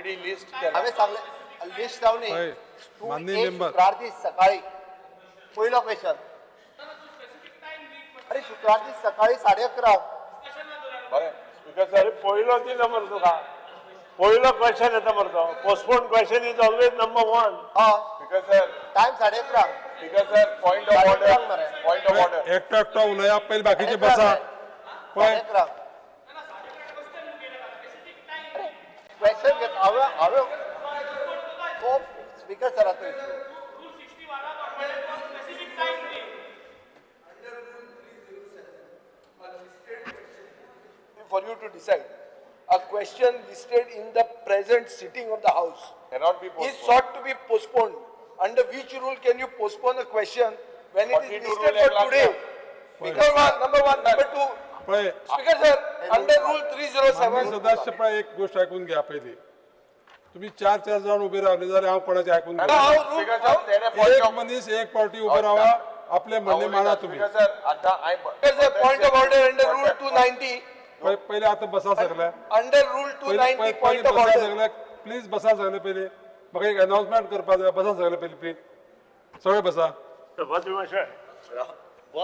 Already list हांवें सांगलें list Rawani हय, माननीय मेंबर. शुक्रार दीस सकाळी पयलो क्वेश्चन. अरे शुक्रार दीस सकाळी 11:30. बरें स्पीकर सर पयलो दिलो मरे तुका पयलो क्वेश्चन येता मरे तो postpone question is always number 1. Speaker sir time 11:30. Speaker sir point of order point of order एकटो एकटो उलया पहिले बाकीचे बसा. पळय 11:30. क्वेश्चन घेत हांवें तो speaker सराचो for you to decide. A question listed in the present sitting of the House cannot be is postponed. sought to be postponed. Under which rule can you postpone a question when it is 42 listed rule for today? Number one. Number two. पळय Speaker sir, under rule माननीय 307. सदस्य पळय एक गोष्ट ऐकून घ्या पहिली. तुम्ही चार जाण उभे रावले जाल्यार हांव कोणाचे ऐकून Now, घेता. स्पीकर सर तेने पॉइंट एक ऑफ मनीस एक पार्टी उभे रावा आपले म्हणणे मांडा तुम्ही. स्पीकर सर आता I Speaker sir, point of order under rule 290. पहिले आता बसा सगळे. Under rule 290, point of बसा order. सगळे प्लीज बसा सगळे पहिले. म्हाका एक अनाउन्समेंट करपा जाय. बसा सगळे पहिले प्लीज. सगळे बसा. सभापती महाशय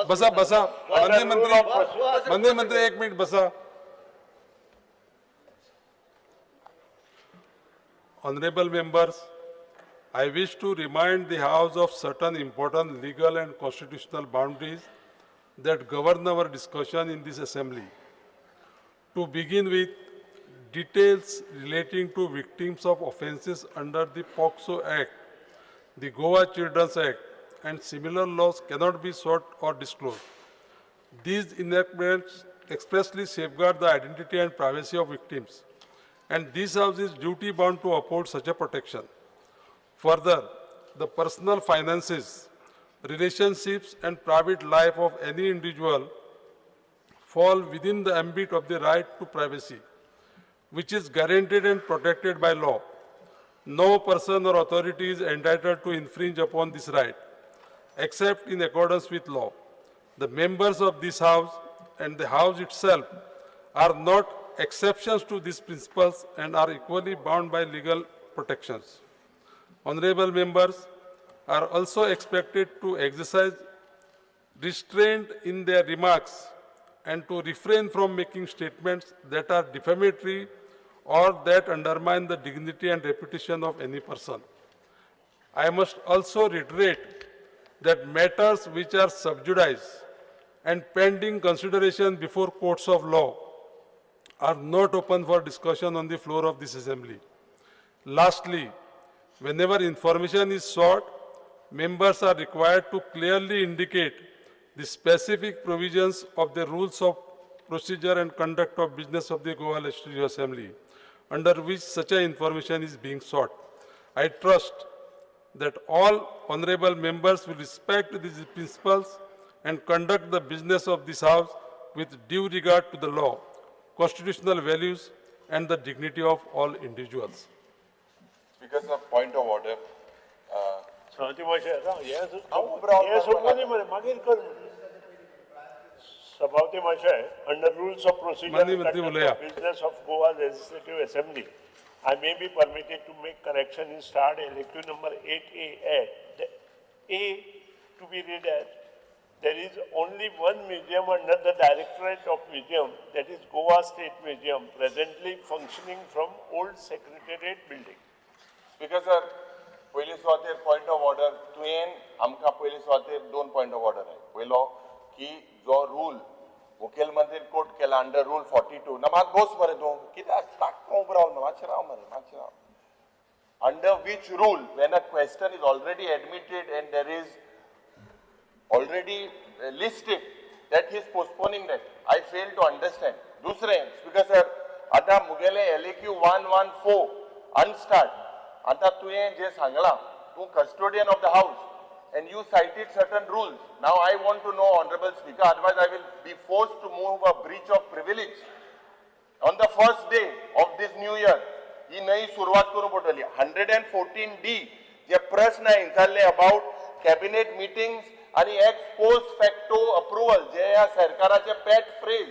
बसा बसा. माननीय मंत्री एक मिनिट बसा. Honorable members, I wish to remind the House of certain important legal and constitutional boundaries that govern our discussion in this assembly. To begin with, details relating to victims of offences under the POCSO Act, the Goa Children's Act, and similar laws cannot be sought or disclosed. These enactments expressly safeguard the identity and privacy of victims, and this House is duty-bound to uphold such a protection. Further, the personal finances, relationships, and private life of any individual fall within the ambit of the right to privacy, which is guaranteed and protected by law. No person or authority is entitled to infringe upon this right, except in accordance with law. The members of this House and the House itself are not exceptions to these principles and are equally bound by legal protections. Honorable members are also expected to exercise restraint in their remarks and to refrain from making statements that are defamatory or that undermine the dignity and reputation of any person. I must also reiterate that matters which are sub judice and pending consideration before courts of law are not open for discussion on the floor of this assembly. Lastly, whenever information is sought, members are required to clearly indicate the specific provisions of the rules of procedure and conduct of business of the Goa Legislative Assembly, under which such a information is being sought. I trust that all honorable members will respect these principles and conduct the business of this House with due regard to the law, constitutional values, and the dignity of all individuals. Speaker sir point of order. सभापती महाशय उबराव हे सोडून मरे मागीर कर सभापती महाशय under rules of माननीय मंत्री बोलूया. Procedure business of Goa legislative assembly I may be permitted to make correction in Star Directive number 8A. A to be read as, there is only one museum under the Directorate of Museum, that is Goa State Museum, presently functioning from old Secretariat building. Speaker sir, पयली सुवातेर point of order तुवें आमकां पयली सुवातेर 2 point of order आहे. पयलो की जो रूल मुखेलमंत्री कोट केला अंडर रूल 42 ना मात बोस मरे तूं कित्याक ताक्को उबो राव मातशें राव मरे मातशें राव. Under which rule, when a question is already admitted and there is already listed that he is postponing that, I fail to understand. दुसरे स्पीकर सर आता मुगेले LAQ 114 unstart. आता तुवें जे सांगला तूं custodian of the house and you cited certain rules. Now I want to know, Honorable Speaker, otherwise I will be forced to move a breach of privilege. On the first day of this new year, ही नई सुरुवात करून पडटली. 114D जे प्रश्न विचारले about cabinet meetings आणि ex post facto approval जे या सरकाराचे pet phrase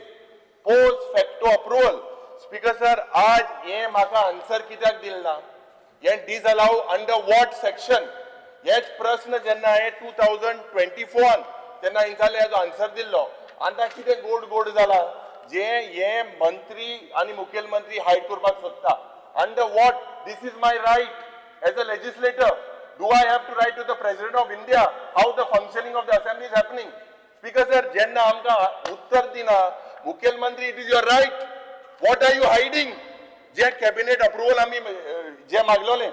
post facto approval speaker sir आज हे म्हाका आन्सर कित्याक दिलना हे डिसअलाव अंडर वॉट सेक्शन हेच प्रश्न जेन्ना हांवें 2024 तेन्ना हांच्याले हेजो आन्सर दिल्लो आतां कितें गोड गोड जाला जे हे मंत्री आनी मुखेलमंत्री हायड करपाक सोदता under what this is my right as a legislator do I have to write to the President of India how the functioning of the assembly is happening speaker sir जेन्ना आमकां उत्तर दिना मुखेलमंत्री it is your right what are you hiding जे cabinet approval आमी जे मागलोले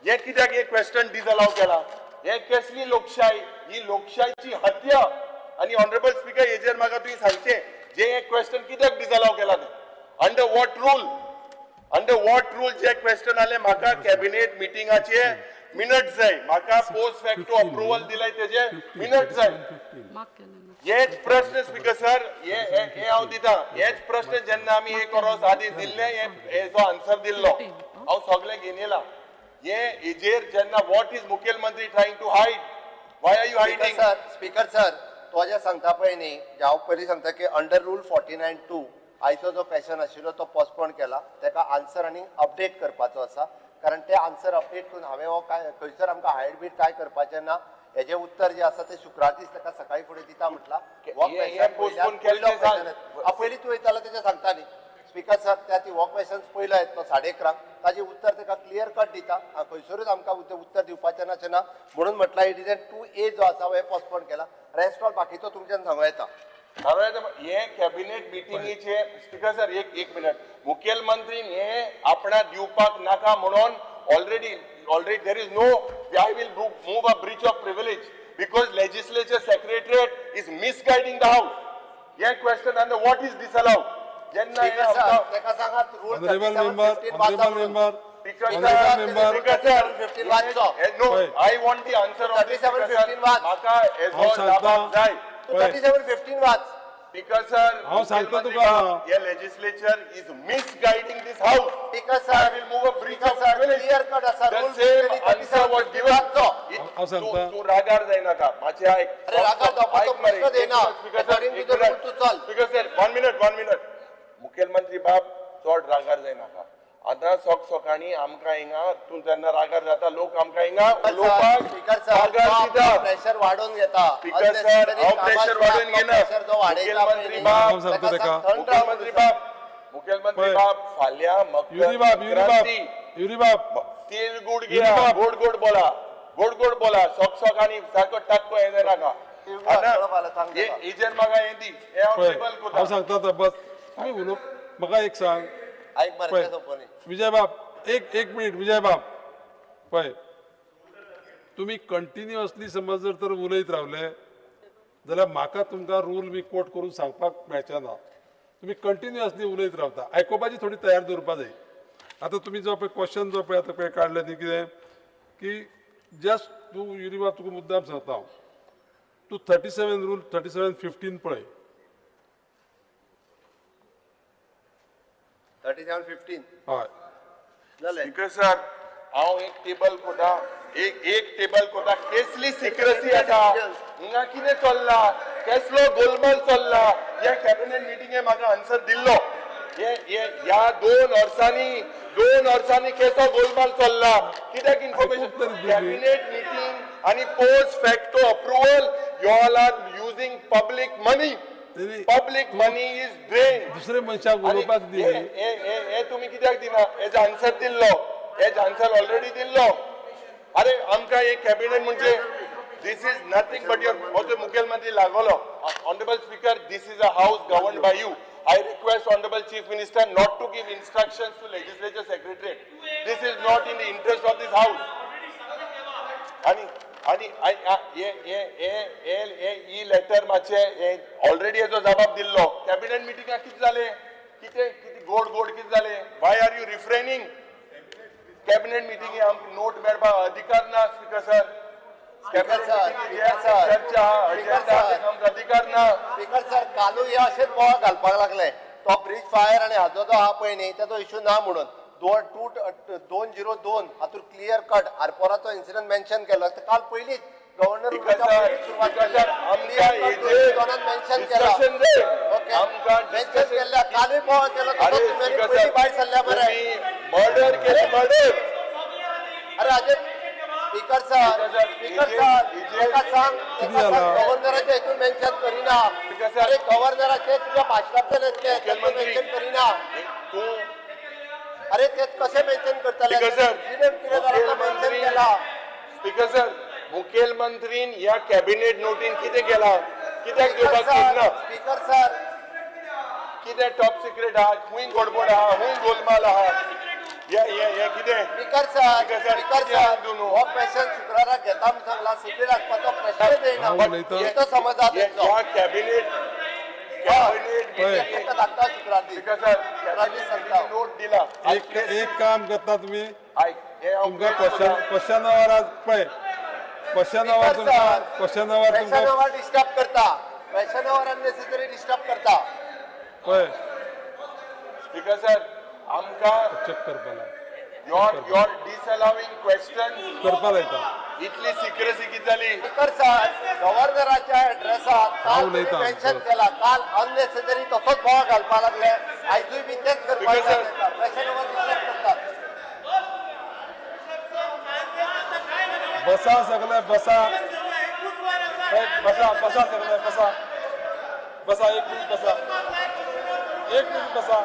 हे कित्याक हे क्वेश्चन डिसअलाव केला हे कसली लोकशाही ही लोकशाहीची हत्या आणि ऑनरेबल स्पीकर हेजेर म्हाका तुम्ही सांगचे जे हे क्वेश्चन कित्याक डिसअलाव केला ते अंडर वॉट रूल जे क्वेश्चन आले म्हाका कॅबिनेट मिटिंगाचे मिनट्स जाय म्हाका पोस्ट फॅक्टो अप्रुवल दिलाय तेजे मिनट्स जाय हेच प्रश्न स्पीकर सर हे हांव दिता हेच प्रश्न जेन्ना आमी एक वरोस आदी दिल्ले हेजो आन्सर दिल्लो हांव सगळे घेवन येयला हे हेजेर जेन्ना वॉट इज मुखेलमंत्री trying to hide why are you hiding speaker sir तो जे सांगता पळय न्ही हांव पयलीं सांगता की अंडर रूल 49(2) आयचो जो क्वेश्चन आशिल्लो तो पोस्टपोन केला ताका आन्सर आनी अपडेट करपाचो आसा कारण ते आन्सर अपडेट करून हांवें हो काय खंयसर आमकां हायड बीट काय करपाचें ना हेजे उत्तर जे आसा ते शुक्रार दीस ताका सकाळी फुडें दिता म्हटला पयलीं तूं वयतालो तेजें सांगता न्ही स्पीकर सर त्या ती हो क्वेश्चन पयलो येता तो 11:30 ताजें उत्तर ताका क्लियर कट दिता खंयसरूच आमकां उत्तर दिवपाचें नाचें ना म्हणून म्हटल्यार इट इज 2A जो आसा हे पोस्टपोन केला रेस्ट ऑल बाकीचो तुमच्यान सांगूं येता हे कॅबिनेट मिटिंगेचे स्पीकर सर एक मिनिट मुखेलमंत्रीन हे आपणा दिवपाक नाका म्हणून already there is no I will move a breach of privilege because legislature secretariat is misguiding the house yeah question and what is disallowed jenna ताका सांगात rule Honorable member, because member, 15 वाचो no I want the answer of this 37-15 watch maka as jawab jai 37-15 watch because sir हांव सांगता तुका yeah legislature is misguiding this house because I will move a breach of privilege clear cut असा the rule same answer was given हांव सांगता तू रागार जायनाका माझे ऐक अरे रागार जावपाचो प्रश्न देना according to the rule तू चल स्पीकर सर 1 minute मुखेलमंत्री बाब चड रागार जायनाका आता सोकाणी आमकां हिंगा तू जेन्ना रागार जाता लोक आमकां हिंगा उलोवपाक स्पीकर रागार सर दिता प्रेशर वाढून घेता स्पीकर सर हांव प्रेशर वाडून घेना प्रेशर जो वाडयता मुखेलमंत्री बाब हांव सांगता तेका मुखेलमंत्री बाब फाल्यां युरी बाब तीळ गुड घ्या गोड बोला सोकाणी सारको टाक्को हे नाका हेजेर म्हाका हे दी हे हांव टेबल हांव करता सांगता बस तुमी उलोव म्हाका एक सांग ऐक मरे सोपणी विजय बाब एक मिनिट विजय बाब पळय तुम्ही कंटिन्युअसली समज जर तर उलयत रावले जाल्यार म्हाका तुमकां रूल बी कोट करून सांगपाक मेळचें ना तुम्ही कंटिन्युअसली उलयत रावता आयकोपाची थोडी तयार दवरपा जाय आतां तुमी जो पळय क्वेश्चन जो पळय आतां पळय काडले न्ही कितें की जस्ट तूं युरी बाब तुका मुद्दाम सांगता हांव तूं 37 रूल 37-15 पळय 37-15 हय जालें स्पीकर सर हांव एक टेबल कोता एक टेबल कोता कसली सिक्रेसी आसा हिंगा कितें चल्ला कसलो गोलमाल चल्ला ह्या कॅबिनेट मिटिंगे म्हाका आन्सर दिल्लो ह्या 2 वर्सांनी कसो गोलमाल चल्ला कित्याक इन्फॉर्मेशन कॅबिनेट मिटिंग आणि post facto approval you all are using public money is drain दुसरे मनशाक उलोवपाक दी हे तुम्ही कित्याक दिना हेजो आन्सर दिल्लो हेज आन्सर ऑलरेडी दिल्लो अरे आमकां एक कॅबिनेट म्हणजे दिस इज नथिंग बट युअर हो जो मुखेलमंत्री लागलो honourable speaker this is a house governed bye you I request Honorable Chief Minister not to give instructions to Legislature Secretariat. This is not in the interest of this House. ही letter मातशे already हेजो जबाब दिल्लो cabinet मिटिंगाक कितें जालें कितें गोड कितें जालें why are you refraining cabinet मिटिंगे आमकां नोट मेळपाक अधिकार ना स्पीकर सर अधिकार ना स्पीकर सर कालू हे अशेंच बोवाळ घालपाक लागले तो ब्रिज फायर आनी हाजो जो आहा पळय न्ही ताचो इश्यू ना म्हणून 202 हातूंत क्लियर कट आरपोराचो इन्सिडंट मेन्शन केलो काल पयलींच गव्हर्नर Because आमच्या मेन्शन केला discussion रे. ओके आमकां मेन्शन discussion- केल्या कालूय बोवाळ केलो अरे तसोच तुम्ही speaker पयलीं sir, भायर सरल्या मरे तुम्ही murder केली murder. अरे अजय स्पीकर सर एका सांग गव्हर्नराच्या हितून मेन्शन करिना अरे गव्हर्नराचे तुझ्या भाशणांतल्यान येतले मेन्शन करिना तूं अरे ते कशें मेन्शन करतले Speaker sir, मेन्शन केला स्पीकर सर मुखेलमंत्रीन ह्या कॅबिनेट नोटीन कितें केला कित्याक दिवपाक सोदना स्पीकर सर कितें टॉप सिक्रेट आहा खूंय गडबड आहा खूंय गोलमाल आहा हे कितें स्पीकर सर कितें हो क्वेश्चन शुक्राराक घेता म्हणून सांगला सिक्रेट आसपाचो प्रश्न देयना तो समजा ह्या कॅबिनेट ताका धाकटा शुक्रार दी स्पीकर सर शुक्रार दी सांगता नोट दिला एक काम करता तुम्ही आयक हे हांव तुमकां क्वेश्चन आवर पळय क्वेश्चन आवर तुमकां क्वेश्चन आवर क्वेश्चन तुमकां आवर डिस्टर्ब करता क्वेश्चन आवर अननेसेसरी डिस्टर्ब करता पळय स्पीकर सर आमकां चेक करपा लाय your disallowing question करपा लायता इतली सिक्रेसी किती झाली स्पीकर सर गव्हर्नराच्या एड्रेसात काल हांव तुम्ही उलयतां. मेन्शन केला काल अननेसेसरी तसोच बोवाळ घालपा लागले आयजूय बी तेच करपाक Speaker sir. क्वेश्चन आवर डिस्टर्ब करतात बसा सगळे बसा बसा बसा सगळे बसा बसा एक मिनिट बसा एक मिनिट बसा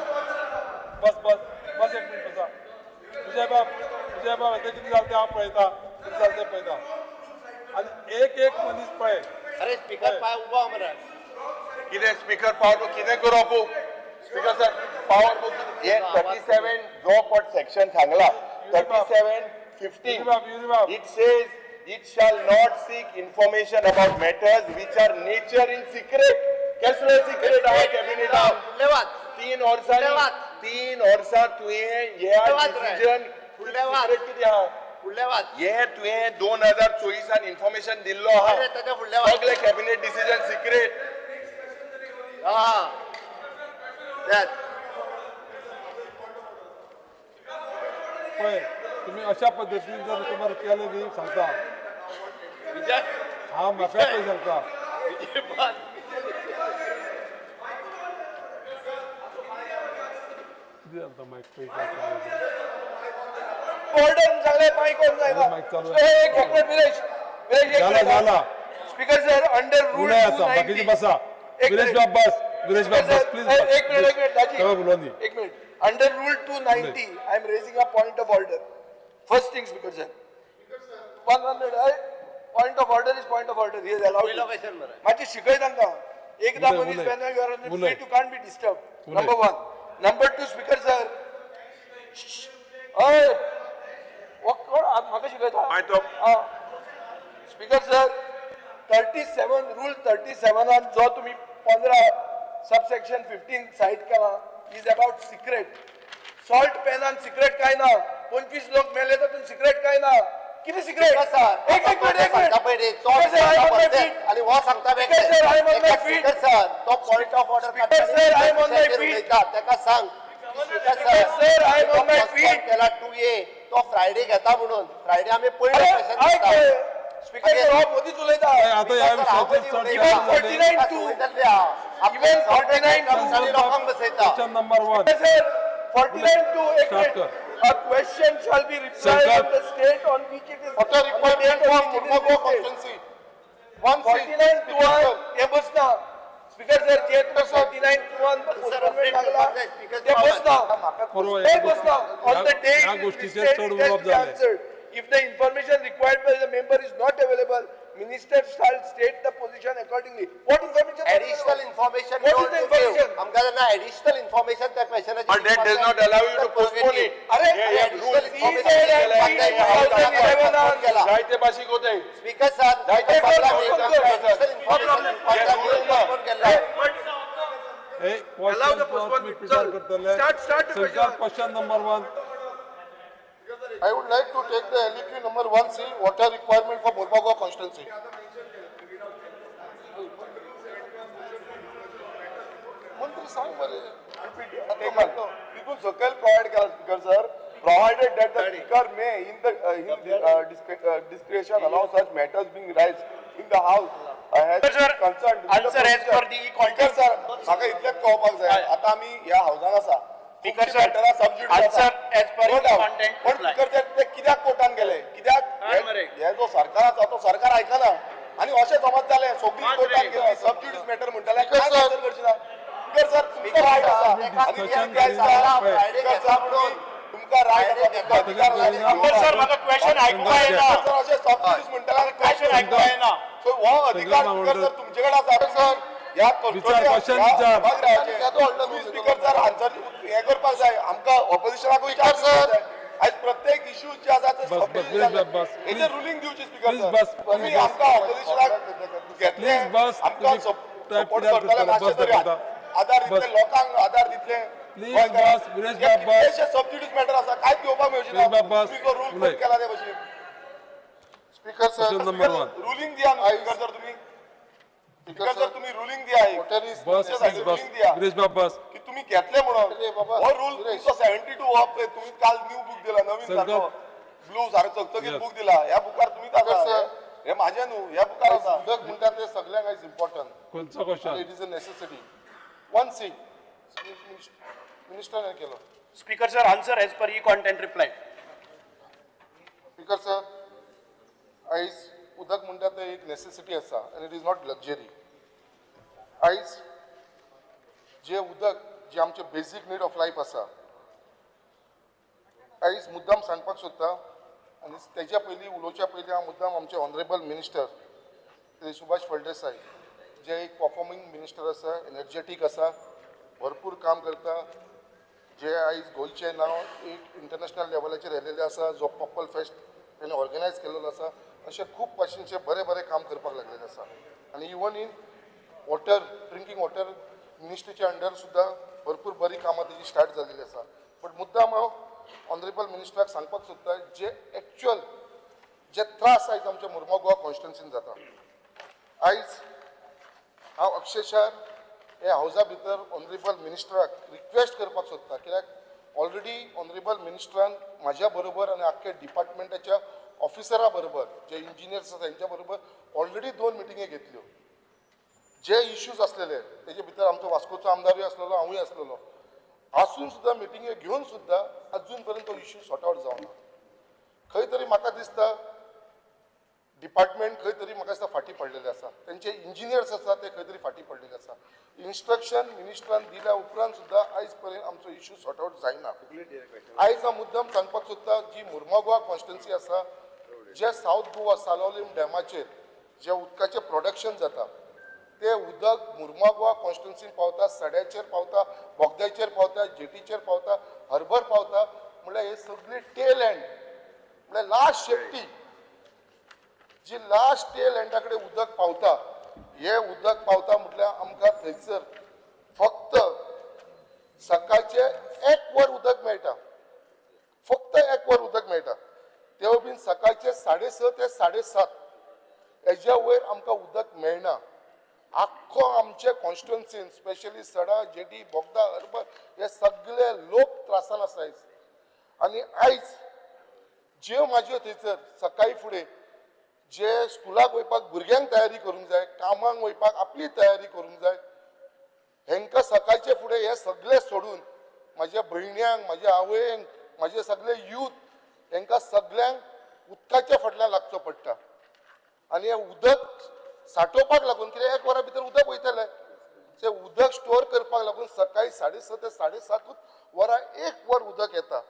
बस बस बस एक मिनिट बसा विजय बाब येते किती जाले हांव पळयता किती जाले ते पळयता आनी एक मनीस पळय अरे स्पीकर पाय उबो मरे कितें स्पीकर पावर कितें करू पू स्पीकर सर पावर बुक हे 37 जो पट सेक्शन सांगला 37:15 it says it shall not seek information about matters which are nature in secret कसले सिक्रेट आहे कॅबिनेट धन्यवाद 3 वर्सां तुवें ह्या डिसिजन सिक्रेट कितें आहा फुडलेवाद हे तुवें 2024 इन्फॉर्मेशन दिल्लो आहा अरे ताच्या फुडलेवाद सगळे कॅबिनेट डिसिजन सिक्रेट हा त्यात पळय तुम्ही अशा पद्दतीन जर तुम्हाला केले न्ही सांगता विजय हांव म्हाका पळय सांगता कितें जाता मायक पळय ऑर्डर चांगले माईक ऑन जायना माईक चालू आहे. एक मिनिट विलेश विलेश एक झाला मिनिट झाला स्पीकर सर अंडर रूल उलय आता बाकीची बसा विरेश बाब बस विरेश बाब बस प्लीज एक मिनिट दाजी तेव्हा बोलवणी एक minute under rule 290 I am raising a point of order. First thing, Speaker sir. 100 point of order is point of order. He is allowed. पहिलो क्वेश्चन मरे माझी शिकय तांकां एकदा उलय, मनीस उलय. when you are on the उलय. street you can't be disturbed. उलय. Number 1. Number 2, Speaker sir. ओय कोण म्हाका शिकयता माय तो स्पीकर सर 37 रूल 37 जो तुम्ही 15 सबसेक्शन 15 साईड केला इज अबाउट सिक्रेट सॉल्ट पेनान सिक्रेट काय ना 25 लोक मेले तातून सिक्रेट काय ना किती सिक्रेट एक मिनिट आणि वो सांगता स्पीकर सर तो पॉइंट ऑफ ऑर्डर ताका सांग Sir, I am on my feet. केला 2A तो फ्रायडे घेता म्हणून फ्रायडे आम्ही पयलो क्वेश्चन घेता स्पीकर सर हो मोदीच उलयता आता ह्या विशयाचेर चर्चा Even 49 लोकांक बसयता question number 1 Sir, 49 to Start kar. a question shall be replied Sankar. of the state on which it is. What a requirement for Murmugao constituency. 49 to 1 हे बसना स्पीकर सर जे तुम्ही 49 to 1 postponement लागला ते बसना बरोबर ते आहे. बसना on the day या it is गोष्टीचे listed, चढ it has उलोवप to be झाले. answered. If the information required by the member is not available, minister shall state the position accordingly. What information? Additional information What is the information? आमकां जेन्ना additional information त्या क्वेश्चनाची But that does not allow you to postpone it. अरे rule केला जायते भाषिक होते speaker sir जायते Allow the postponement. Start the question. Question number 1 I would like to take the LEQ number 1C, water requirement for Murmugao constituency. मंत्री सांग मरे तितून सकयल प्रोवाइड केला speaker sir provided that the speaker may, in discretion, allow such matters being raised in the house. Sir, concerned. answer as per the Speaker sir, म्हाका इतलेंच कळपाक जाय. आता आमी ह्या हाऊसान आसा. Speaker तुमची sir, matteraं subject आसा. answer as per No the doubt. content पण reply. speaker sir, ते कित्याक कोर्टान गेले? कित्याक हे जो सरकार आसा तो सरकार आयकना. आणि अशें समज जालें सगळी कोर्टान गेली सबज्युडिस मॅटर म्हणटाले काय आन्सर करची ना? स्पीकर सर तुमकां रायट आसा. आणि तुमकां रायट आसा. अधिकार आसा. Speaker sir, म्हाका question आयकुंक येना. सर अशें सबज्युडिस म्हणटाले Question आयकुंक येना. सो हो अधिकार स्पीकर सर तुमचे कडेन आसा सर. ह्या question विचार. तुम्ही स्पीकर सर आन्सर हे करपाक जाय. आमकां ऑपोजिशनाक विचार सर. आज प्रत्येक इश्यू जे आसा ते हेचे रुलींग दिवची स्पीकर Please सर. बस. तुम्ही आमकां ऑपोजिशनाक घेतले Please बस. आमकां सपोर्ट करतले मातशें तरी आधार दितले लोकांक आधार दितले. Please बस. विरेश बाब बस. सबज्युडिस मॅटर आसा कांयच घेवपाक मेळची ना. विरेश बाब बस. तुम्ही जो रूल उलय. केला ते भशेन Speaker sir, Question number 1. Ruling दिया न्हू स्पीकर सर तुम्ही. स्पीकर सर तुम्ही रुलींग दिया एक. Water is बस प्लीज बस रुलींग दिया गिरीश बाब बस की तुम्ही घेतले म्हणून अरे बाबा, हो रूल तुमचो 72 ऑफ तुम्ही काल न्यू बुक दिला नवीन सारखो ब्लू सारखो चकचकीत बुक दिला ह्या बुकार तुम्ही Sir. हे माझे न्हू ह्या बुकार आसा उदक म्हणटा ते सगळ्यांक आयज इम्पॉर्टंट. कोणचा question it is a necessity. 1C मिनिस्टरान केलो. Speaker sir, answer as per the content reply. Speaker sir, आयज उदक म्हणटा ते एक नेसेसिटी आसा आनी इट इज नॉट लक्झरी. आयज जे उदक जे आमचे बेसीक नीड ऑफ लायफ आसा आयज मुद्दाम सांगपाक सोदता आनी तेच्या पयलीं उलोवच्या पयलीं हांव मुद्दाम आमचे ऑनरेबल मिनिस्टर श्री सुभाष फळदेसाय जे एक परफॉर्मिंग मिनिस्टर आसा एनर्जेटीक आसा भरपूर काम करता जे आयज गोंयचें नांव एक इंटरनॅशनल लेवलाचेर येयलेलें आसा जो पर्पल फेस्ट ताणें ऑर्गनायज केलेलो आसा अशें खूब भाशेनचें बरें बरें काम करपाक लागलेलें आसा आनी even in water drinking water मिनिस्ट्रीच्या अंडर सुद्दां भरपूर बरी कामां तेजी स्टार्ट जाल्लीं आसा. बट मुद्दाम हांव ऑनरेबल मिनिस्टराक सांगपाक सोदता जे एक्चुअल जे त्रास आयज आमच्या मुर्मगांव गोवा कॉन्स्टिट्युन्सीन जाता. आयज हांव अक्षरशः हे हावजा भितर ऑनरेबल मिनिस्टराक रिक्वेस्ट करपाक सोदता कित्याक ऑलरेडी ऑनरेबल मिनिस्टरान म्हाज्या बरोबर आनी आख्ख्या डिपार्टमेंटाच्या ऑफिसरां बरोबर जे इंजिनियर्स आसा तेंच्या बरोबर ऑलरेडी 2 मिटिंगे घेतल्यो. जे इश्यूज असलेले तेजे भितर आमचो वास्कोचो आमदारूय आसलेलो हांवूय आसलेलो आसून सुद्दां मिटिंगे घेवन सुद्दां अजून पर्यंत तो इश्यू सॉर्ट आउट जावना. खंय तरी म्हाका दिसता डिपार्टमेंट खंय तरी म्हाका दिसता फाटी पडलेले आसा. तेंचे इंजिनियर्स आसा ते खंय तरी फाटी पडलेले आसा. इंस्ट्रक्शन मिनिस्टरान दिल्या उपरांत सुद्दां आयज पर्यंत आमचो इश्यू सॉर्ट आउट जायना. आयज हांव मुद्दाम सांगपाक सोदता जी मुर्मगांव गोवा कॉन्स्टिट्युन्सी आसा जे सावथ गोवा सालोलीम डॅमाचेर जे उदकाचें प्रोडक्शन जाता ते उदक मुर्मगांव गोवा कॉन्स्टिट्युन्सीन पावता सड्याचेर पावता बोगद्याचेर पावता जेटीचेर पावता हर्बर पावता म्हळ्यार हे सगळे टेल एंड म्हळ्यार लास्ट शेपटी जी लास्ट टेल एंडा कडेन उदक पावता हे उदक पावता म्हटल्यार आमकां थंयसर फक्त सकाळचे 1 वर उदक मेळटा. फक्त 1 वर उदक मेळटा. तेवूय बीन सकाळचे 6:30 ते 7:30 हेज्या वयर आमकां उदक मेळना. आख्खो आमचे कॉन्स्टिट्युन्सीन स्पेशली सडा जेटी बोगदा हर्बर हे सगळे लोक त्रासान आसा आयज. आनी आयज ज्यो म्हाज्यो थंयसर सकाळी फुडें जे स्कुलाक वयपाक भुरग्यांक तयारी करूंक जाय कामाक वयपाक आपली तयारी करूंक जाय हेंकां सकाळचे फुडें हे सगळे सोडून म्हाज्या भयण्यांक म्हाज्या आवयंक म्हाजे सगळे यूथ हेंकां सगळ्यांक उदकाच्या फाटल्यान लागचो पडटा. आनी हे उदक सांठोवपाक लागून कित्याक 1 वरा भितर उदक वयतलें ते उदक स्टोर करपाक लागून सकाळी 6:30 ते 7:30 वरां 1 वर उदक येता.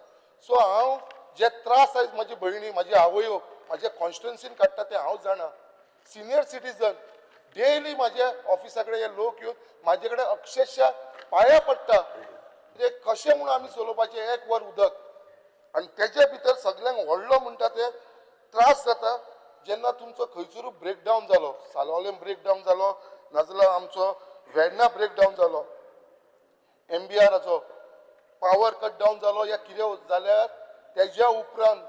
सो हांव जे त्रास आयज म्हाजी भयणी म्हाजी आवयो म्हाज्या कॉन्स्टिट्युन्सीन काडटा ते हांव जाणा. सिनियर सिटीजन डेली म्हाज्या ऑफिसा कडेन हे लोक येवन म्हाजे कडेन अक्षरशः पांयां पडटा म्हणजे कशें म्हणून आमी चलोवपाचें 1 वर उदक. आनी तेजे भितर सगळ्यांक व्हडलो म्हणटा ते त्रास जाता जेन्ना तुमचो खंयसरूय ब्रेकडावन जालो सालोलेम ब्रेकडावन जालो नाजाल्यार आमचो वेर्ना ब्रेकडावन जालो MBRाचो पावर कट डावन जालो या कितें जाल्यार तेज्या उपरांत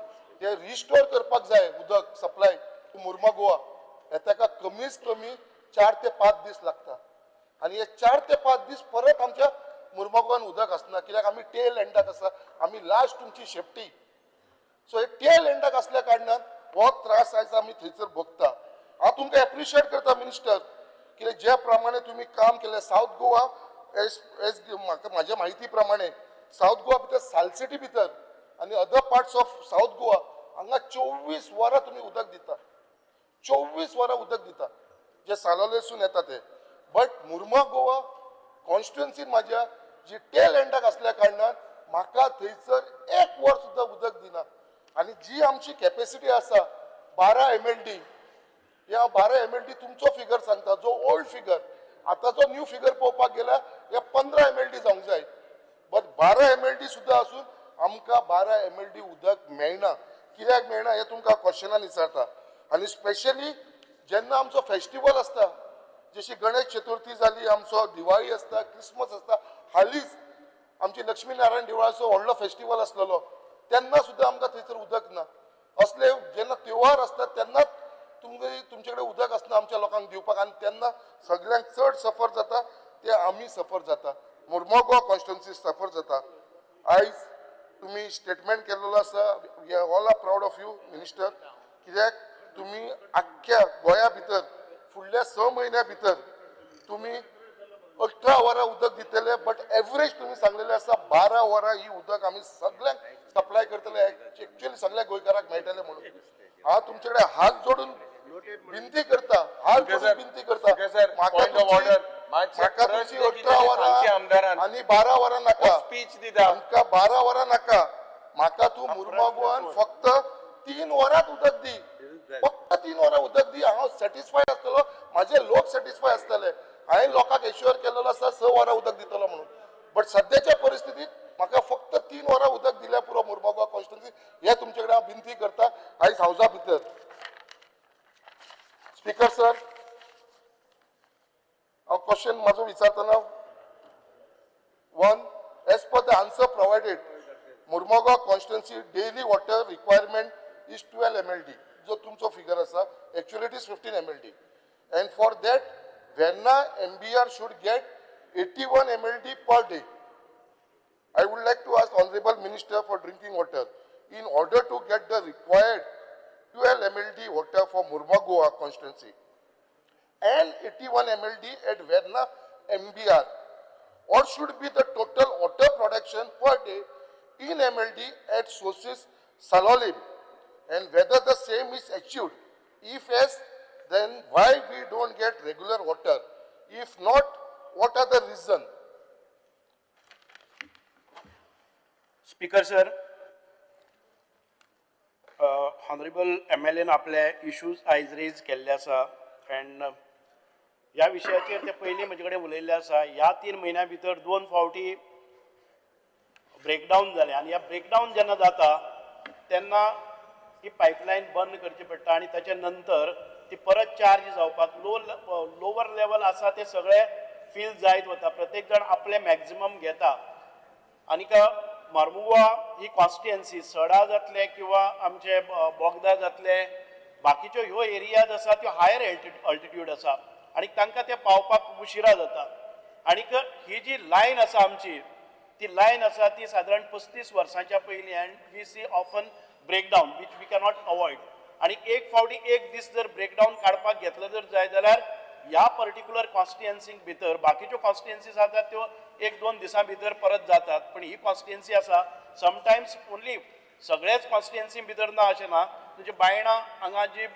ते रिस्टोर करपाक जाय उदक सप्लाय टू मुर्मगांव गोवा हे ताका कमीच कमी 4 ते 5 दीस लागता. आनी हे 4 ते 5 दीस परत आमच्या मुर्मगांवान उदक आसना कित्याक आमी टेल एंडाक आसा आमी लास्ट तुमची शेपटी सो हे टेल एंडाक असल्या कारणान हो त्रास आयज आमी थंयसर भोगता हांव तुमकां एप्रिशिएट करता मिनिस्टर कित्याक ज्या प्रमाणे तुम्ही काम केले साऊथ गोवा एज म्हाज्या म्हायती प्रमाणे साऊथ गोवा भितर सालसेटी भितर आनी other parts of south Goa हांगा 24 वरां तुम्ही उदक दिता 24 वरां उदक दिता जे सालोलेसून येता ते बट मुर्मा गोवा कॉन्स्टिट्युएन्सीन म्हाज्या जी टेल एंडाक असल्या कारणान म्हाका थंयसर 1 वर सुद्दां उदक दिना आनी जी आमची कॅपॅसिटी आसा 12 MLD या 12 MLD तुमचो फिगर सांगता जो ओल्ड फिगर आतांचो न्यू फिगर पळोवपाक गेल्यार हे 15 MLD जावंक जाय बट 12 MLD सुद्दां आसून आमकां 12 MLD उदक मेळना कित्याक मेळना हे तुमकां क्वेश्चनान विचारता आनी स्पेशली जेन्ना आमचो फेस्टिवल आसता जशी गणेश चतुर्थी जाली आमचो दिवाळी आसता क्रिसमस आसता हालींच आमची लक्ष्मी नारायण देवळाचो व्हडलो फेस्टिवल आसलेलो तेन्ना सुद्दां आमकां थंयसर उदक ना असले जेन्ना त्योहार आसता तेन्नाच तुमचे कडेन उदक आसना आमच्या लोकांक दिवपाक आनी तेन्ना सगळ्यांक चड सफर जाता ते आमी सफर जाता मुर्मगांव कॉन्स्टिट्युएन्सी सफर जाता आयज तुम्ही स्टेटमेंट केलेलो आसा we are all are proud of you minister कित्याक तुम्ही आख्ख्या गोंया भितर फुडल्या 6 म्हयन्या भितर तुम्ही 18 वरां उदक दितले बट एवरेज तुम्ही सांगलेले आसा 12 वरां ही उदक आमी सगळ्यांक सप्लाय करतले एक्चुअली सगळ्या गोंयकारांक मेळटले म्हणून हांव तुमचे कडेन हात जोडून विनंती करता हात जोडून विनंती करता म्हाका तुमची 18 वरां आनी 12 वरां नाका स्पीच दिता आमकां 12 वरां नाका म्हाका तूं मुर्मगांवान फक्त 3 वरांच उदक दी फक्त 3 वरां उदक दी हांव सॅटिस्फायड आसतलो म्हाजे लोक सॅटिस्फाय आसतले हांवें लोकांक एश्युअर केलेलो आसा 6 वरां उदक दितलो म्हणून बट सद्याच्या परिस्थितीत म्हाका फक्त 3 वरां उदक दिल्या पुरो मुर्मगांव कॉन्स्टिट्युएन्सी हे तुमचे कडेन हांव विनंती करता आयज हावजा भितर स्पीकर सर हांव क्वेश्चन म्हाजो विचारतना one as per the answer provided Mormugao constituency daily water requirement is 12 MLD जो तुमचो फिगर आसा actually it is 15 MLD and for that Verna MBR should get 81 MLD per day. I would like to ask Honorable Minister for Drinking Water in order to get the required 12 MLD water for Murugaon constituency and 81 MLD at Verna MBR, or should be the total water production per day in MLD at sources Salolim, and whether the same is achieved. If yes, then why we don't get regular water? If not, what are the reason? Speaker sir, honourable MLA आपले issues आयज raise केल्ले आसा end ह्या विशयाचेर ते पयलीं म्हजे कडेन उलयल्ले आसा. ह्या 3 म्हयन्या भितर 2 फावटी ब्रेकडावन जाले आनी ह्या ब्रेकडावन जेन्ना जाता तेन्ना ही पायपलायन बंद करची पडटा आनी ताच्या नंतर ती परत चार्ज जावपाक लोवर लेवल आसा ते सगळे फील जायत वता. प्रत्येक जण आपले मॅक्झिमम घेता आनीक मार्मुगांव ही कॉन्स्टिट्युएन्सी सडा जातले किंवा आमचे बोगदा जातले बाकीच्यो ह्यो एरियाज आसा त्यो हायर अल्टिट्यूड आसा आनी तांकां ते पावपाक उशिरा जाता. आनीक ही जी लायन आसा आमची ती लायन आसा ती सादारण 35 वर्सांच्या पयलीं and we see often breakdown which we cannot avoid. आणि एक फावटी एक दीस जर ब्रेकडावन काडपाक घेतलो जर जाय जाल्यार ह्या पर्टिक्युलर कॉन्स्टिट्युएन्सीक भितर बाकीच्यो कॉन्स्टिट्युएन्सीज आसात त्यो 1-2 दिसां भितर परत जातात, पण ही कॉन्स्टिट्युएन्सी आसा समटायम्स ओन्ली सगळेच कॉन्स्टिट्युएन्सी भितर ना अशें ना. म्हणजे बायणां हांगा जी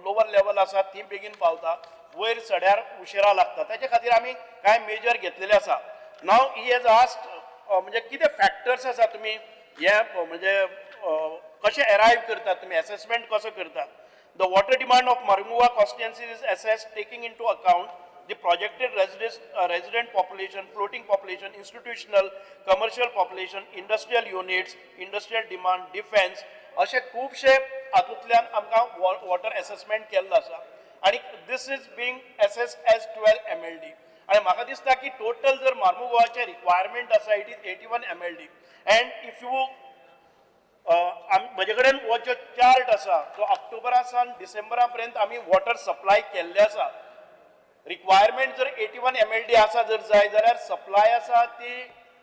लोवर लेवल आसा ती बेगीन पावता, वयर सड्यार उशिरा लागता. ताचे खातीर आमी कांय मेजर घेतलेले आसा. नाव ही हॅज आस्क्ड म्हणजे कितें फॅक्टर्स आसा तुमी हे म्हणजे कशें अरायव करतात तुमी असेसमेंट कसो करतात. The water demand of Mormugao constituency is assessed taking into account the projected resident population, floating population, institutional, commercial population, industrial units, industrial demand, defense, अशे खूबशे हातूंतल्यान आमकां वॉटर असेसमेंट केल्लो आसा आनी this is being assessed as 12 MLD. आनी म्हाका दिसता की टोटल जर मार्मुगांवाचे रिक्वायरमेंट आसा it is 81 MLD and if you म्हजे कडेन हो जो चार्ट आसा तो ऑक्टोबरा सावन डिसेंबरा पर्यंत आमी वॉटर सप्लाय केल्ले आसा रिक्वायरमेंट जर 81 MLD आसा जर जाय जाल्यार सप्लाय आसा ती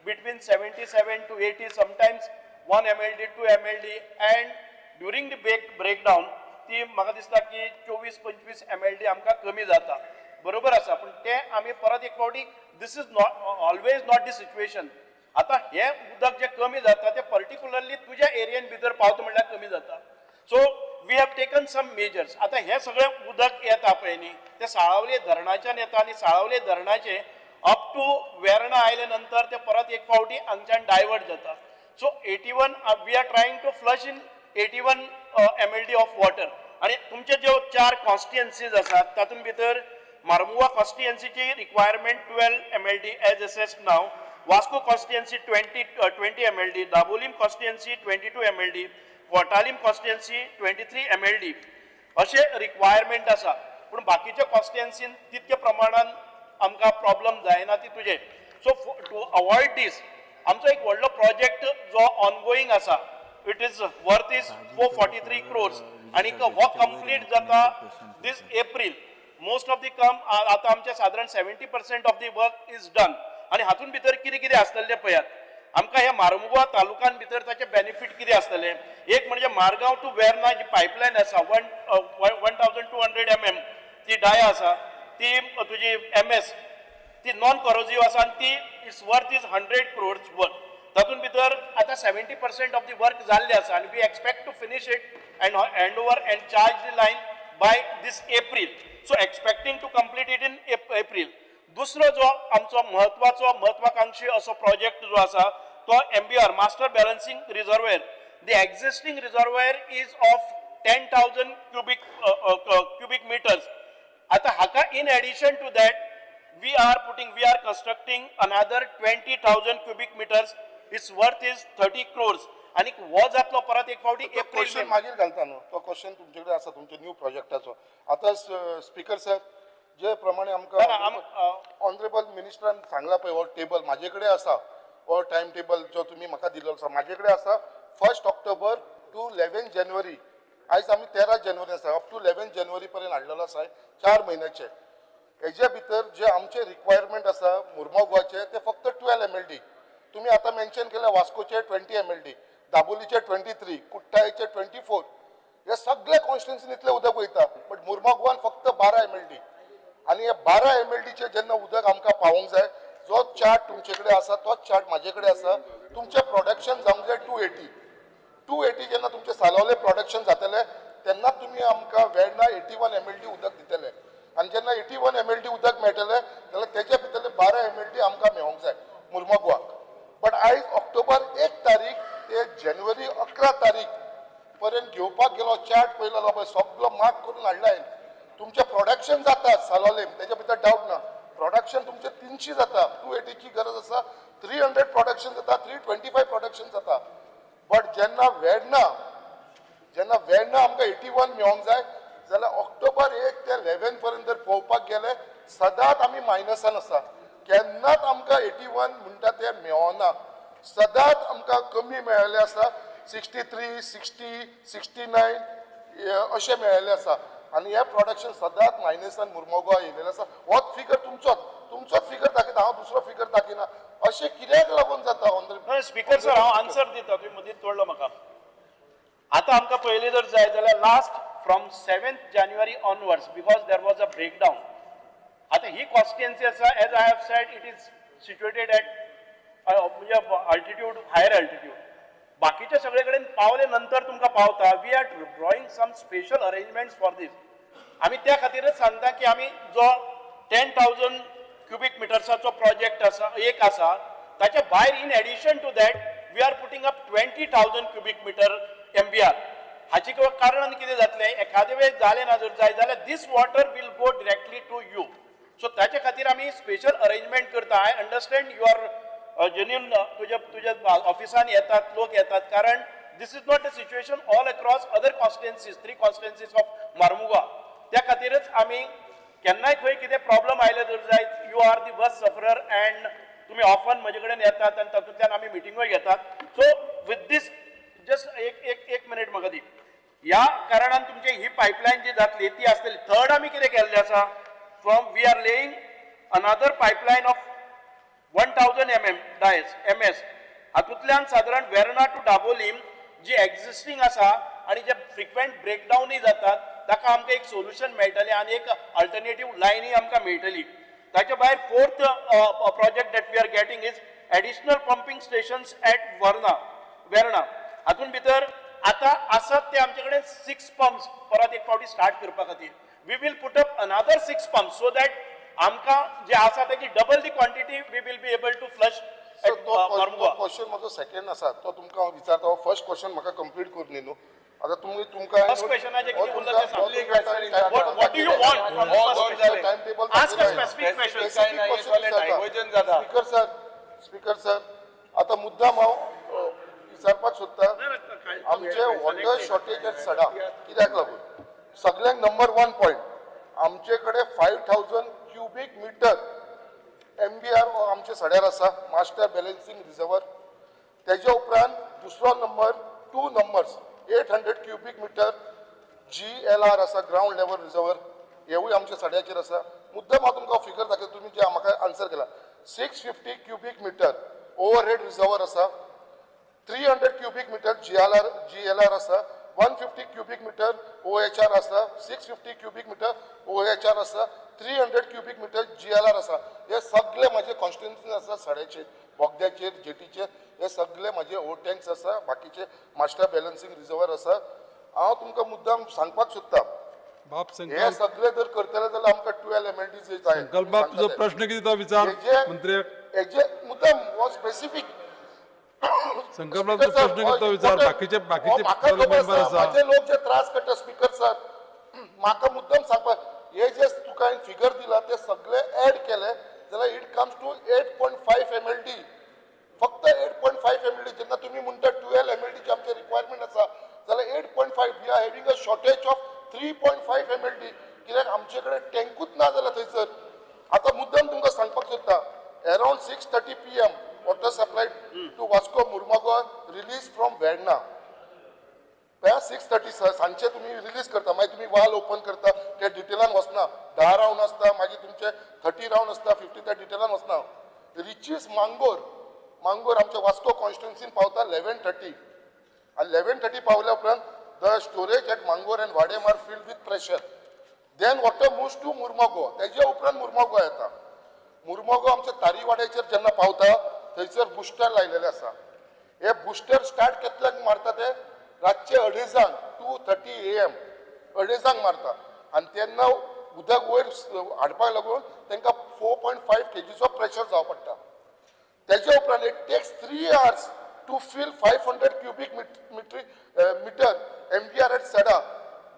between 77 to 80, sometimes 1 MLD, 2 MLD, and during the breakdown ती म्हाका दिसता की 24-25 MLD आमकां कमी जाता. बरोबर आसा, पण ते आमी परत एक फावटी this is not always not the situation. आता हे उदक जे कमी जाता ते पर्टिक्युलरली तुज्या एरियेन भितर पावता म्हणल्यार कमी जाता. So we have taken some measures. आता हे सगळे उदक येता पळय न्ही ते साळावले धरणाच्यान येता आणि साळावले धरणाचे अप टू वेर्णा आयले नंतर ते परत एक फावटी हांगच्यान डायवर्ट जाता. So 81 we are trying to flush in 81 MLD of water. आणि तुमचे जे 4 कॉन्स्टिट्युएन्सीज आसात तातूंत भितर मार्मुगा कॉन्स्टिट्युएन्सीची रिक्वायरमेंट 12 MLD एज असेस्ड नाव, Vasco constituency 20 MLD, Dabolim constituency 22 MLD, Cortalim constituency 23 MLD असे रिक्वायरमेंट आसा. पूण बाकीच्या कॉन्स्टिट्युएन्सीन तितके प्रमाणात आमकां प्रॉब्लेम जायना ती तुजे. सो टू अवॉइड दीस आमचो एक व्हडलो प्रोजेक्ट जो ऑनगोईंग आसा, it is worth is 443 crores आणि हो कंप्लीट जाता दिस एप्रील. मोस्ट ऑफ दी आता आमचे साधारण 70% of the work is done. आणि हातून भितर कितें कितें आसतलें पळयात. आमकां ह्या मार्मुगांव तालुक्यान भितर ताचे बेनिफीट कितें आसतले. एक म्हणजे मारगांव टू वेर्ना जी पायपलायन आसा 1200 mm ती डाय आसा ती तुजी MS ती नॉन करोजिव्ह आसा आणि ती is worth is 100 crores worth. तातून भितर आता 70% ऑफ दी वर्क जाल्ले आसा आणि we expect to finish it and hand over and charge the line by this April. So expecting to complete it in April. दुसरो जो आमचो महत्वाकांक्षी असो प्रोजेक्ट जो आसा तो MBR master balancing reservoir. The existing reservoir is of 10,000 cubic meters. आता हाका in addition to that we are constructing another 20,000 cubic meters. Its worth is 30 crores. आणि हो जातलो परत एक फावटी क्वेश्चन मागीर घालता न्हू तो क्वेश्चन तुमचे कडेन आसा तुमच्या न्यू प्रोजेक्टाचो. आता स्पीकर सर जे प्रमाणे आमकां ऑनरेबल मिनिस्टरान सांगला पळय हो टेबल म्हाजे कडेन आसा, हो टायम टेबल जो तुमी म्हाका दिल्लो आसा म्हाजे कडेन आसा 1 ऑक्टोबर टू 11 जानेवारी. आयज आमी 13 जानेवारी आसा, अप टू 11 जानेवारी पर्यंत हाडलेलो आसा 4 म्हयन्याचे. हेजे भितर जे आमचे रिक्वायरमेंट आसा मुर्मुगांवाचे ते फक्त 12 MLD. तुम्ही आता मेन्शन केल्या वास्कोचे 20 MLD, दाबोलीचे 23, कुट्टाळेचे 24. हे सगळे कॉन्स्टिट्युएन्सीन इतले उदक वयता, बट मुर्मुगांवान फक्त 12 MLD. आणि हे 12 MLDचे जेन्ना उदक आमकां पावोंक जाय, जो चार्ट तुमचे कडेन आसा तोच चार्ट म्हाजे कडेन आसा. तुमचे प्रोडक्शन जावंक जाय 280 जेन्ना तुमचे सालावले प्रोडक्शन जातले तेन्ना तुम्ही आमकां वेर्ना 81 MLD उदक दितले. आणि जेन्ना 81 MLD उदक मेळटले जाल्यार तेच्या भितरले 12 MLD आमकां मेळोंक जाय मुर्मुगांवाक. बट आयज ऑक्टोबर 1 तारीख ते जानेवारी 11 तारीख पर्यंत घेवपाक गेलो चार्ट पळयलो पळय सगळो मार्क करून हाडलाय. तुमचे प्रोडक्शन जाता सालोलेम तेच्या भितर डावट ना. प्रोडक्शन तुमचे 300 जाता, 280ची गरज आसा, 300 प्रोडक्शन जाता, 325 प्रोडक्शन जाता. बट जेन्ना वेर्ना आमकां 81 मेळोंक जाय जाल्यार ऑक्टोबर 1 ते 11 पर्यंत जर पळोवपाक गेले सदांच आमी मायनसान आसा. केन्नाच आमकां 81 म्हणटा ते मेळना. सदांच आमकां कमी मेळ्ळेले आसा. 63, 60, 69 अशें मेळ्ळेले आसा. आणि हे प्रोडक्शन सदांच मायनसान मुर्मुगांव येयलेले आसा. होच फिगर तुमचोच फिगर दाखयता, हांव दुसरो फिगर दाखयना. अशें कित्याक लागून जाता. स्पीकर सर हांव आन्सर दिता, तुवें मदींच तोडलो म्हाका. आता आमकां पयलीं जर जाय जाल्यार last from 7th January onwards because there was a breakdown. आता ही कॉन्स्टिट्युएन्सी आसा as I have said it is situated at म्हणजे अल्टिट्यूड हायर अल्टिट्यूड. बाकीचे सगळे कडेन पावले नंतर तुमकां पावता. We are drawing some special arrangements for this. आमी त्या खातीरच सांगता की आमी जो 10,000 cubic मिटर्साचो प्रोजेक्ट आसा एक आसा ताच्या भायर in addition to that we are putting up 20,000 cubic meter MBR. हाची कारण कितें जातलें एखादे वेळेस जालें ना जर जाय जाल्यार this water will go directly to you. So ताचे खातीर आमी स्पेशल अरेंजमेंट करता. I understand you are genuine तुज्या ऑफिसान येतात लोक येतात कारण this is not a situation all across other constituencies 3 constituencies of Mormugao. त्या खातीरच आमी केन्नाय खंय कितें प्रॉब्लेम आयले जर जाय you are the worst sufferer and तुम्ही ऑफन म्हजे कडेन येतात आनी तातूंतल्यान आमी मिटिंगूय घेतात. सो विथ दीस जस्ट एक मिनिट म्हाका दी. ह्या कारणान तुमची ही पायपलायन जी जातली ती आसतली. थर्ड आमी कितें केल्लें आसा we are laying another pipeline of 1000 ms हातूंतल्यान साधारण वेर्ना टू दाबोलीम जी एक्झिस्टिंग आसा आणि जे फ्रिक्वेंट ब्रेकडाऊनय जातात ताका आमकां एक सोल्युशन मेळटलें आणि एक अल्टरनेटिव्ह लायनय आमकां मेळटली. ताचे भायर fourth project that we are getting is additional pumping stations at Verna. हातून भितर आता आसात ते आमचे कडेन 6 पंप्स परत एक फावटी स्टार्ट करपा खातीर. We will put up another 6 pumps so that आमकां जे आसा तेची double the quantity we will be able to flush. So, तो क्वेश्चन म्हजो सेकंड आसा तो तुमकां विचारता. फर्स्ट क्वेश्चन म्हाका कंप्लीट करून न्ही न्हू. आता तुमकां फर्स्ट क्वेश्चनाचे कितें उरला ते सांग. What do you want from the first question? Time table Ask a specific question. Speaker sir आता मुद्दाम हांव विचारपाक सोदता आमचे वॉटर शॉर्टेज एट सडा कित्याक लागून. सगळ्यांक नंबर 1 पॉयंट आमचे कडेन 5000 क्युबिक मिटर MBR आमचे सड्यार आसा मास्टर बॅलन्सिंग रिजर्वर. तेज्या उपरांत दुसरो number 2 numbers 800 cubic metre GLR आसा ग्राउंड लेवल रिजर्वर हेवूय आमच्या सड्याचेर आसा. मुद्दाम हांव तुमकां फिगर दाखयता तुमी जे म्हाका आन्सर केला. 650 क्युबिक मिटर ओवरहेड रिजर्वर आसा. 300 क्युबिक मिटर GLR आसा. 150 क्युबिक मिटर OHR आसा. 650 क्युबिक मिटर OHR आसा. 300 क्युबिक मिटर GLR आसा. हे सगळे माझे कॉन्स्टिट्युएन्सी आसा सड्याचेर बोगद्याचेर जेटीचेर. हे सगळे माझे ओ टँक्स आसा बाकीचे मास्टर बॅलन्सिंग रिजर्वर आसा. हांव तुमकां मुद्दाम सांगपाक सोदता बाप हे संकल्प सगळे जर करतले जाल्यार आमकां 12 MLD जाय. बाप तुझो प्रश्न किती तो विचार मंत्री हेजे मुद्दाम हो स्पेसिफिक संकल्पना तुझो प्रश्न किती तो विचार बाकीचे मेंबर आसा माझे लोक जे त्रास करता स्पीकर सर म्हाका मुद्दाम सांगपाक हे जे तुका हांवें फिगर दिला ते सगळे ऍड केले जाल्यार इट कम्स टू 8.5 MLD. फक्त 8.5 MLD. जेन्ना तुम्ही म्हणटा 12 MLD ची आमची रिक्वायरमेंट आसा जाल्यार 8.5 we are having a shortage of 3.5 MLD. कित्याक आमचे कडेन टँकूच ना जाल्यार थंयसर. आता मुद्दाम तुमकां सांगपाक सोदता around 6:30 PM water supply to Vasco Mormugao release from Verna. 6:30 सांजचे तुम्ही रिलीज करता मागीर तुम्ही वाल ओपन करता ते डिटेलान वचना. 10 राउंड आसता मागीर तुमचे 30 राउंड आसता 50 त्या डिटेलान वचना. रिचीस मांगोर आमच्या वास्को कॉन्स्टिट्युएन्सीन पावता 11:30 आणि 11:30 पावल्या उपरांत the storage at Mangor and Vadem are filled with pressure. Then water moves to Mormugao. तेजे उपरांत मुर्मुगांव येता. मुर्मुगांव आमच्या तारीवाड्याचेर जेन्ना पावता थंयसर बुस्टर लायलेले आसा. हे बुस्टर स्टार्ट केतल्याक मारता ते रातचे 2:30 2:30 AM 2:30 मारता आणि तेन्ना उदक वयर हाडपाक लागून तांकां 4.5 kgचो प्रेशर जावं पडटा. तेजे उपरांत it takes 3 hours to fill 500 cubic metre MBR at Sada.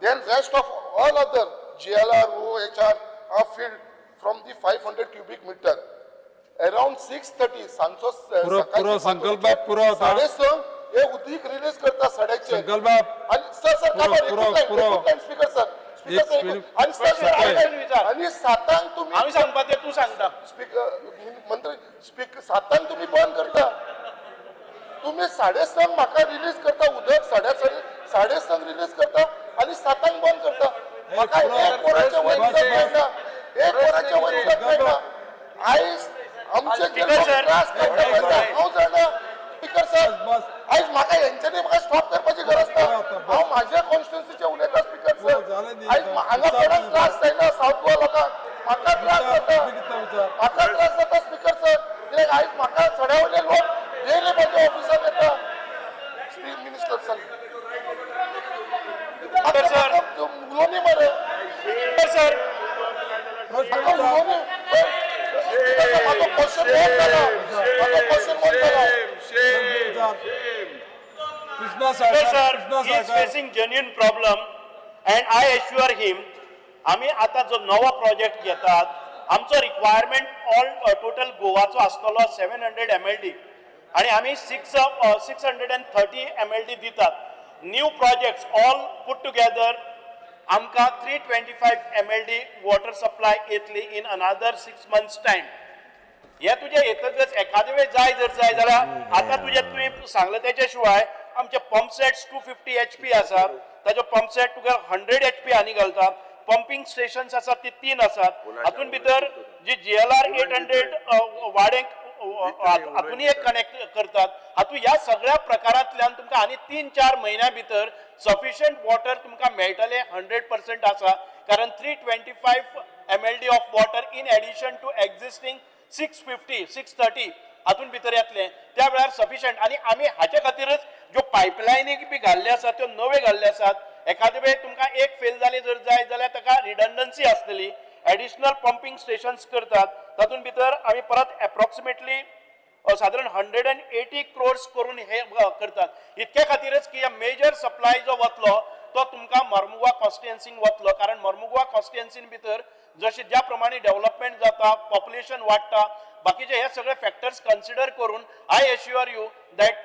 Then rest of all other GLR OHR are filled from the 500 cubic metre. Around 6:30 सांजचो पुरो संकल्प पुरो 6:30 हे उदीक रिलीज करता सड्याचे. संकल्प आणि सर स्पीकर सर आणि 7 तुम्ही हांव सांगपा ते तू सांगता. स्पीकर मंत्री स्पीकर 7 तुम्ही बंद करता. तुम्ही 6:30 म्हाका रिलीज करता उदक 6:30 रिलीज करता आणि 7 बंद करता. म्हाका 1 वराच्या वयर उदक मेळना. 1 वराच्या वयर उदक मेळना. आयज आमचे जे लोक त्रास करता हांव जाणा स्पीकर सर आयज म्हाका हेंच्यांनी म्हाका स्टॉप करपाची गरज ना. हांव म्हाज्या कॉन्स्टिट्युएन्सीचे उलयता स्पीकर सर. आयज हांगा कोणाक त्रास जायना साऊथ गोवा लोकांक. म्हाका त्रास जाता स्पीकर सर. कित्याक आयज म्हाका सड्या वयले लोक डेली म्हाज्या ऑफिसांत येता. मिनिस्टर सर उलोवनी मरे सर उलोवनी म्हाका क्वेश्चन वोट जाला. म्हाका क्वेश्चन वोट जाला. Sir, he is facing genuine problem and I assure him आम्ही आता जो नवा प्रोजेक्ट घेतात आमचो रिक्वायरमेंट ऑल टोटल गोवाचो आसतलो 700 MLD आणि आम्ही 630 MLD दितात. New projects all put together आमकां 325 MLD वॉटर सप्लाय येतली इन अनदर 6 months टाइम. हे तुझे येतच एखादे वेळ जाय जाल्यार आता तुझे तुम्ही सांगले त्याच्या शिवाय आमचे पंप सेट्स 250 HP आसात. ताजो पंप सेट तुका 100 HP आनी घालता. पंपिंग स्टेशन्स आसात ती 3 आसात हातून भितर जी GLR 800 वाडेंक हातूनही एक कनेक्ट करतात हातून ह्या सगळ्या प्रकारांतल्यान तुमकां आनी 3-4 म्हयन्या भितर सफिशियंट वॉटर तुमकां मेळटले 100% आसा कारण 325 MLD of water in addition to existing 650 630 हातून भितर येतले त्या वेळार सफिशियंट आणि आमी हाचे खातीरच ज्यो पायपलायनी बी घाल्ले आसात त्यो नवे घाल्ले आसात एखादे वेळ तुमकां एक फेल जाली जर जाय जाल्यार ताका रिडंडन्सी आसतली एडिशनल पंपिंग स्टेशन्स करतात तातूंत भितर आमी परत एप्रॉक्सिमेटली साधारण 180 crores करून हे करतात इतके खातीरच की मेजर सप्लाय जो वतलो तो तुमकां मर्मुगांव कॉन्स्टिट्युएन्सीक वतलो कारण मर्मुगांव कॉन्स्टिट्युएन्सीन भितर जशें ज्या प्रमाणे डेव्हलपमेंट जाता पॉप्युलेशन वाडटा बाकीचे हे सगळे फॅक्टर्स कन्सिडर करून आय एश्युअर यू दॅट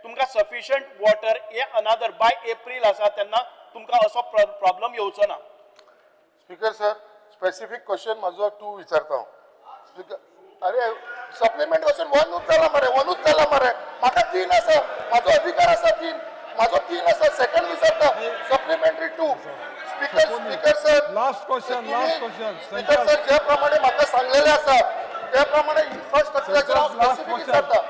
तुमकां सफिशियंट वॉटर हे अनादर बाय एप्रील आसा तेन्ना तुमकां असो प्रॉब्लेम येवचो ना स्पीकर सर स्पेसिफिक क्वेश्चन माझो तू विचारता स्पीकर अरे सप्लिमेंट क्वेश्चन वनूच जाला मरे म्हाका 3 आसा माझो अधिकार आसा 3 माझो 3 आसा सेकंड विचारता supplementary 2 speaker sir last question speaker sir ज्या प्रमाणे म्हाका सांगलेले आसा त्या प्रमाणे इन्फ्रास्ट्रक्चराचेर हांव स्पेसिफिक विचारता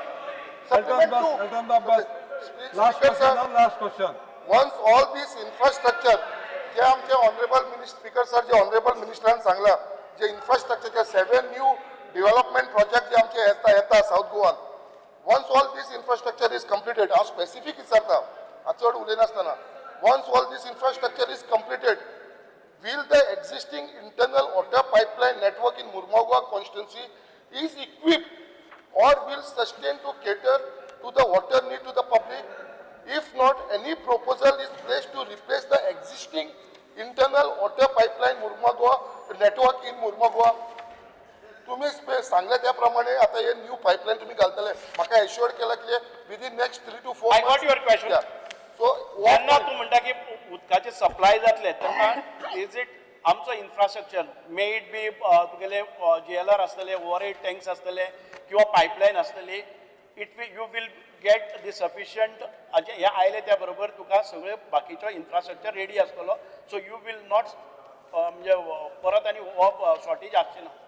supplement 2 last question once all this infrastructure जे आमचे ऑनरेबल मिनिस्टर स्पीकर सर जे ऑनरेबल मिनिस्टरान सांगला जे इन्फ्रास्ट्रक्चरचे 7 न्यू डेव्हलपमेंट प्रोजेक्ट जे आमचे येता साऊथ गोवान once all this infrastructure is completed हांव स्पेसिफिक विचारता हांव चड उलयनासतना once all this infrastructure is completed will the existing internal water pipeline network in Murmugao constituency is equipped or will sustain to cater to the water need to the public if not any proposal is placed to replace the existing internal water pipeline Murmugao network in Murmugao तुम्ही सांगले त्याप्रमाणे आता हे new pipeline तुम्ही घालतले म्हाका assured केला की within next 3 to 4 I got your question. So जेन्ना तूं म्हणटा की उदकाचे सप्लाय जातले तेन्ना इज इट आमचो इन्फ्रास्ट्रक्चर मे इट बी तुगेले GLR आसतले ओवरहेड टँक्स आसतले किंवा पायपलायन आसतली you will get the sufficient हे आयले त्या बरोबर तुका सगळे बाकीचो इन्फ्रास्ट्रक्चर रेडी आसतलो सो यू विल नॉट म्हणजे परत आनी हो शॉर्टेज आसची ना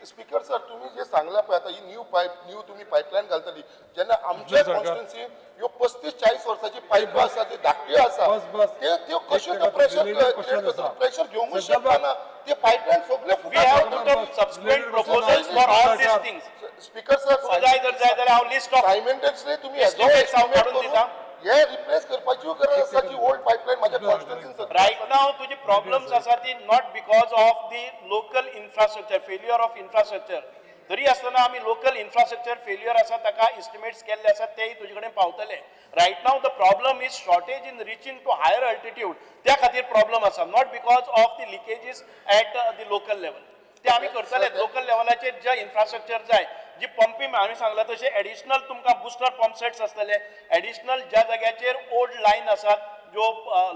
स्पीकर सर तुम्ही जे सांगला पळय आता ही न्यू तुम्ही पाइपलाइन घालतली जेन्ना आमच्या कॉन्स्टिट्युएन्सी ह्यो 35-40 वर्साची पाईप आसा ते धाकट्यो आसा ते कशो तो प्रेशर घेवंक शकता ना ते पाइपलाइन सगळे we have to come subsequent proposals for all these things speaker sir जाय जाल्यार हांव लिस्ट ऑफ सायमल्टेनियसली तुम्ही estimates हांव काडून दिता हे रिप्लेस करपाची गरज आसा जी ओल्ड पाइपलाइन माझ्या कॉन्स्टिट्युएन्सीन right now तुझी प्रॉब्लेम्स आसा ती not because of the local infrastructure failure of infrastructure तरी आसतना आमी लोकल इन्फ्रास्ट्रक्चर फेल्युअर आसा ताका एस्टिमेट्स केल्ले आसात तेय तुजे कडेन पावतले right now the problem is shortage in reaching to higher altitude त्या खातीर प्रॉब्लम आसा not because of the leakages at the local level ते आमी करतले लोकल लेवलाचेर जे इन्फ्रास्ट्रक्चर जाय जी पंपिंग हांवें सांगला तशें एडिशनल तुमकां बुस्टर पंप सेट्स आसतले एडिशनल ज्या जाग्याचेर ओल्ड लायन आसात ज्यो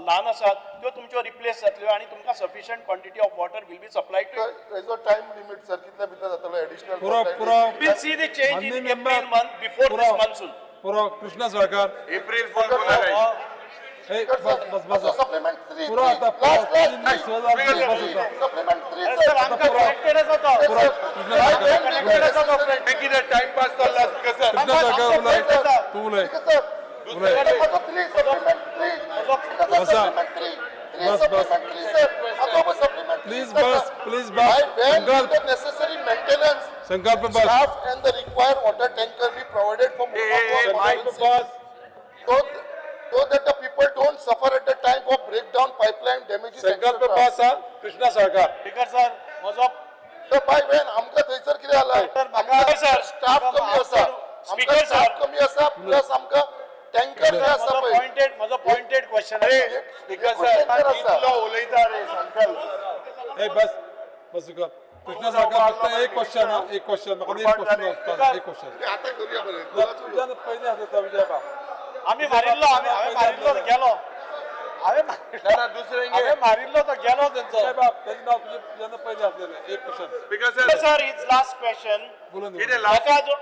ल्हान आसात त्यो तुमच्यो रिप्लेस जातल्यो आनी तुमकां sufficient quantity of water will be supplied to तेजो टाइम लिमिट सर कितल्या भितर जातलो एडिशनल पुरो will see the change in April month before this monsoon पुरो कृष्णा सरकार एप्रिल फॉर बोला बस सप्लिमेंट 3 पुरो आता सप्लिमेंट 3 सर आमकां कनेक्टेडच जाता कनेक्टेडच जाता किती टाइम पास चालला कसं कृष्णा सरकार उलय तू उलय प्लीज बस necessary maintenance संकल्प बस staff and the required water tanker be provided for so that the people don't suffer at the time of breakdown pipeline damages संकल्प बस कृष्णा सरकार स्पीकर सर म्हजो तर बाय वेन आमकां थंयसर कितें जाला सर स्टाफ कमी आसा स्पीकर सर कमी आसा प्लस आमकां टँकर जे आसा पळय म्हजो पॉइंटेड क्वेश्चन स्पीकर सर इतलो उलयता रे संकल्प ए बस कृष्णा सरकार फक्त एक क्वेश्चन म्हाका एक क्वेश्चन आता करूया बरें तुझ्यान पयलीं आसा विजय बा आम्ही मारिल्लो तो गेलो दुसरे मारिल्लो तो गेलो तेंचो विजय बा तेजें नांव तुजें पयलीं आसलेलें एक question speaker sir sir is last question बोलून कितें ताका जो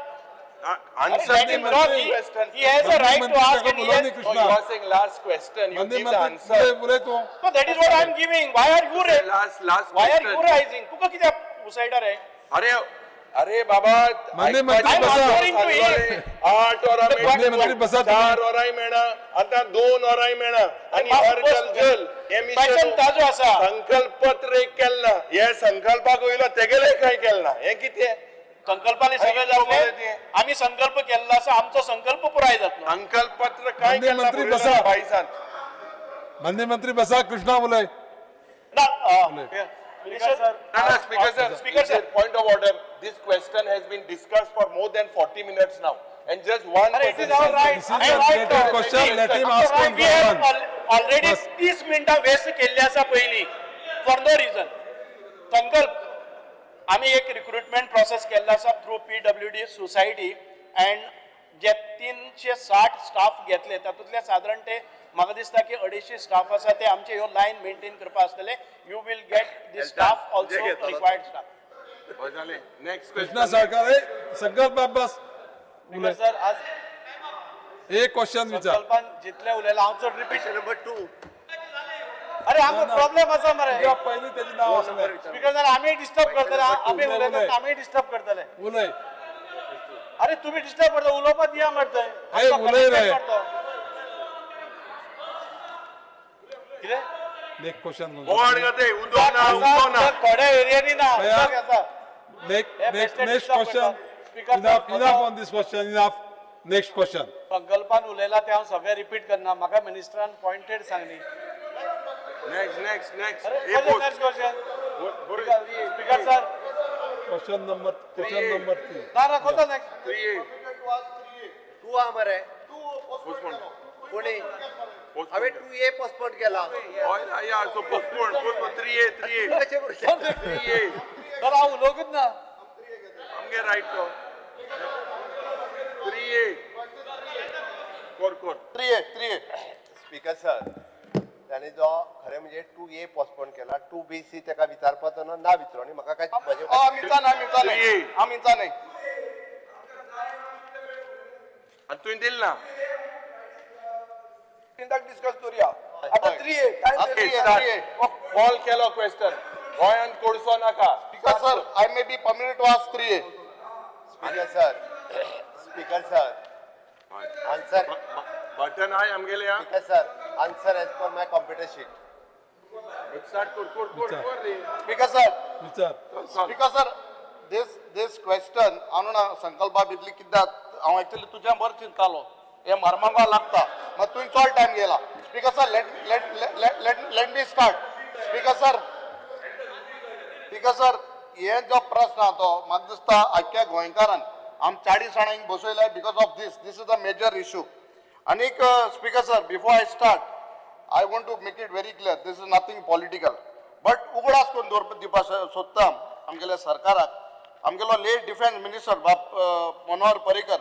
Answer Let the him talk. Manत्री question. He has a right to ask and he has... Oh, you are saying last question. You मंत्री give the मंत्री answer. उलय तू No, that is what I am giving. Why are you Last Why are question. you rising? तुका कित्याक उसायडा रे? अरे अरे बाबा मंत्री मंत्री I'm बसा answering to him. 8 वरां मंत्री मंत्री बसा तुम्ही. 4 वरांय मेळना आता 2 वरांय मेळना आणि हर जल हे Question मिशन ताजो आसा. संकल्प पत्र एक केलना हे संकल्पाक वयलो तेगेले काय केलना हे कितें संकल्पाने सगळे आणि जातले. तुम्हाला ते- आम्ही संकल्प केला असा आमचा संकल्प पुराय जातलो. संकल्प पत्र काय मंत्री केलना मंत्री बसा. भाईसान मंत्री मंत्री बसा कृष्णा उलय ना, Speaker sir, Speaker sir. point of order. This question has been discussed for more than 40 minutes now. And just one It is person our right. This is a related question. Let him ask on We have one. already बस. 30 मिनिटां waste केल्ली आसा पयली for no reason. संकल्प आम्ही एक recruitment process केल्लो आसा थ्रू PWD सोसायटी अँड जे 360 स्टाफ घेतले तातूंतले साधारण ते म्हाका दिसता की 250 स्टाफ आसा ते आमचे ह्यो लायन मेंटेन करपा आसतले. You will get the staff also required staff. Next Krishna question. सरकार संकल्प बस उलय सर आज एक क्वेश्चन विचार संकल्पान जितले उलयला हांव चड रिपीट नंबर 2 अरे आमकां प्रॉब्लेम आसा मरे या पयलीं तेजें नांव आसलें स्पीकर जाल्यार आमी डिस्टर्ब करतले आमी उलयता आमी डिस्टर्ब करतले उलय अरे तुम्ही डिस्टर्ब करता उलोवपाक दिया मरे ए, उलय रे. कितें नेक्स्ट क्वेश्चन बोर्ड गते उदो ना थोड्या एरियांनी ना भैया. उदक येता. नेक्स्ट बेश्टे नेक्स्ट disturb क्वेश्चन करता. Speaker enough sir, enough on this question enough next question संकल्पान उलयला ते हांव सगळे रिपीट करना म्हाका मिनिस्टरान पॉइंटेड सांगली. नेक्स्ट अरे next question speaker sir question number 3 ना कोणता नेक्स्ट 2 हा मरे कोणी हांवें 2A पोस्टपोन केला कशें करूं शकता? तर हांव उलोवंकच ना. आमगे राईट तो 3A core 3A speaker sir ताणी जो खरें म्हणजे 2A पोस्टपोन केला 2BC ताका विचारपाचो ना विचारो आनी म्हाका काय मिचा नाही आम्हीचा नाही आणि तुवें दिल ना डिस्कस करूया आता 3A टाइम कॉल केलो क्वेश्चन गोंयान कोडसो नाका Speaker sir, I may be permitted to ask 3A. Speaker sir answer button आय आमगेले हा speaker sir answer as per my computer sheet start कोर रे Speaker sir, विचार Speaker sir, this question आणून संकल्पा भितली कित्याक हांव एक्चुअली तुज्या बरें चिंतालो हे मर्मांगा लागता मात तुवें चड टायम गेला. Speaker sir, let me start. Speaker sir, हे जो प्रश्न आहा तो म्हाका दिसता आख्या गोंयकारान आम 40 जाणांक बसयल्या because of this is a major issue. आनीक speaker sir before I start I want to make it very clear this is nothing political but उगडास करून दवरपाक दिवपाक सोदता आमगेल्या सरकाराक. आमगेलो लेट डिफेन्स मिनिस्टर बाब मनोहर पर्रीकर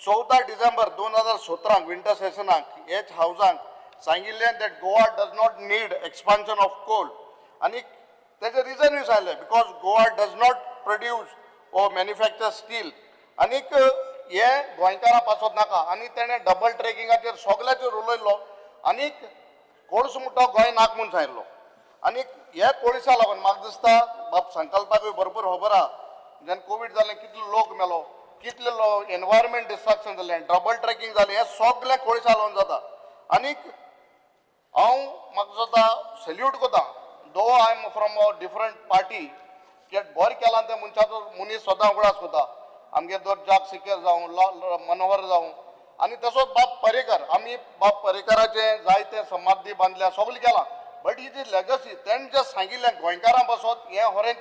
14 डिसेंबर 2017 विंटर सेशनाक हेच हावजांक सांगिल्लें that Goa does not need expansion of coal. आनीक तेजे रिजन सांगलें because Goa does not produce or manufacture steel. आनीक हे गोंयकारां पासत नाका आनी तेणें डबल ट्रॅकिंगाचेर सगल्याचेर उलयलो आनीक कोळसो म्हणटा गोंय नाक म्हूण सांगिल्लो. आनीक हे कोळसा लागून म्हाका दिसता बाब संकल्पाकूय भरपूर खबर आहा जेन्ना कोवीड जालें कितलो लोक मेलो कितले एनवायरमेंट डिस्ट्रक्शन जालें डबल ट्रॅकिंग जालें हें सगलें कोळसा लागून जाता. आनीक हांव म्हाका स्वता सॅल्यूट कोता though I am from a different party जे बरें केलां तें मनशाचो मनीस सदां उगडास कोता. आमगे दोरजाक सिकर जावं मनोहर जावं आनी तसोच बाब पर्रीकर आमी बाब पर्रीकराचे जायते समाधी बांदल्या सगलें केलां बट ही जी लेगसी तेणें जें सांगिल्लें गोंयकारां बसत हें खरेंच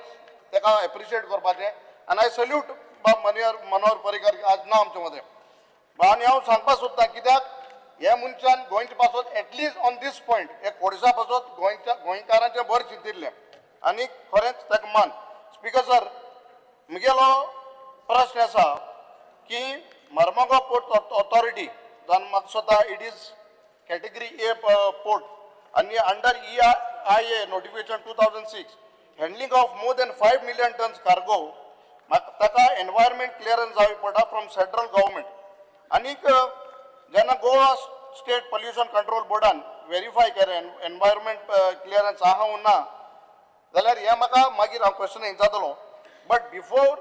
ताका एप्रिशिएट करपाचें आनी आय सल्यूट बाब मनोहर पर्रीकर आज ना आमचे मदें. आनी हांव सांगपाक सोदतां कित्याक हे मनशान गोंयचे पासत एटलिस्ट ऑन दीस पॉयंट हे कोडसा पासत गोंयकारांचें बरें चिंतिल्लें आनी खरेंच ताका मान. स्पीकर सर म्हगेलो प्रश्न आसा की मर्मागांव पोर्ट ऑथॉरिटी जावन म्हाका स्वता it is category A port आनी under EIA notification 2006 handling of more than 5 million tons cargo ताका एनवायरमेंट क्लियरन्स जावची पडटा फ्रॉम सेंट्रल गव्हर्मेंट आनीक जेन्ना गोवा स्टेट पोल्युशन कंट्रोल बोर्डान व्हेरीफाय केलें एनवायरमेंट क्लियरन्स आहा ना जाल्यार हें म्हाका मागीर हांव क्वेश्चन जातलो बट बिफोर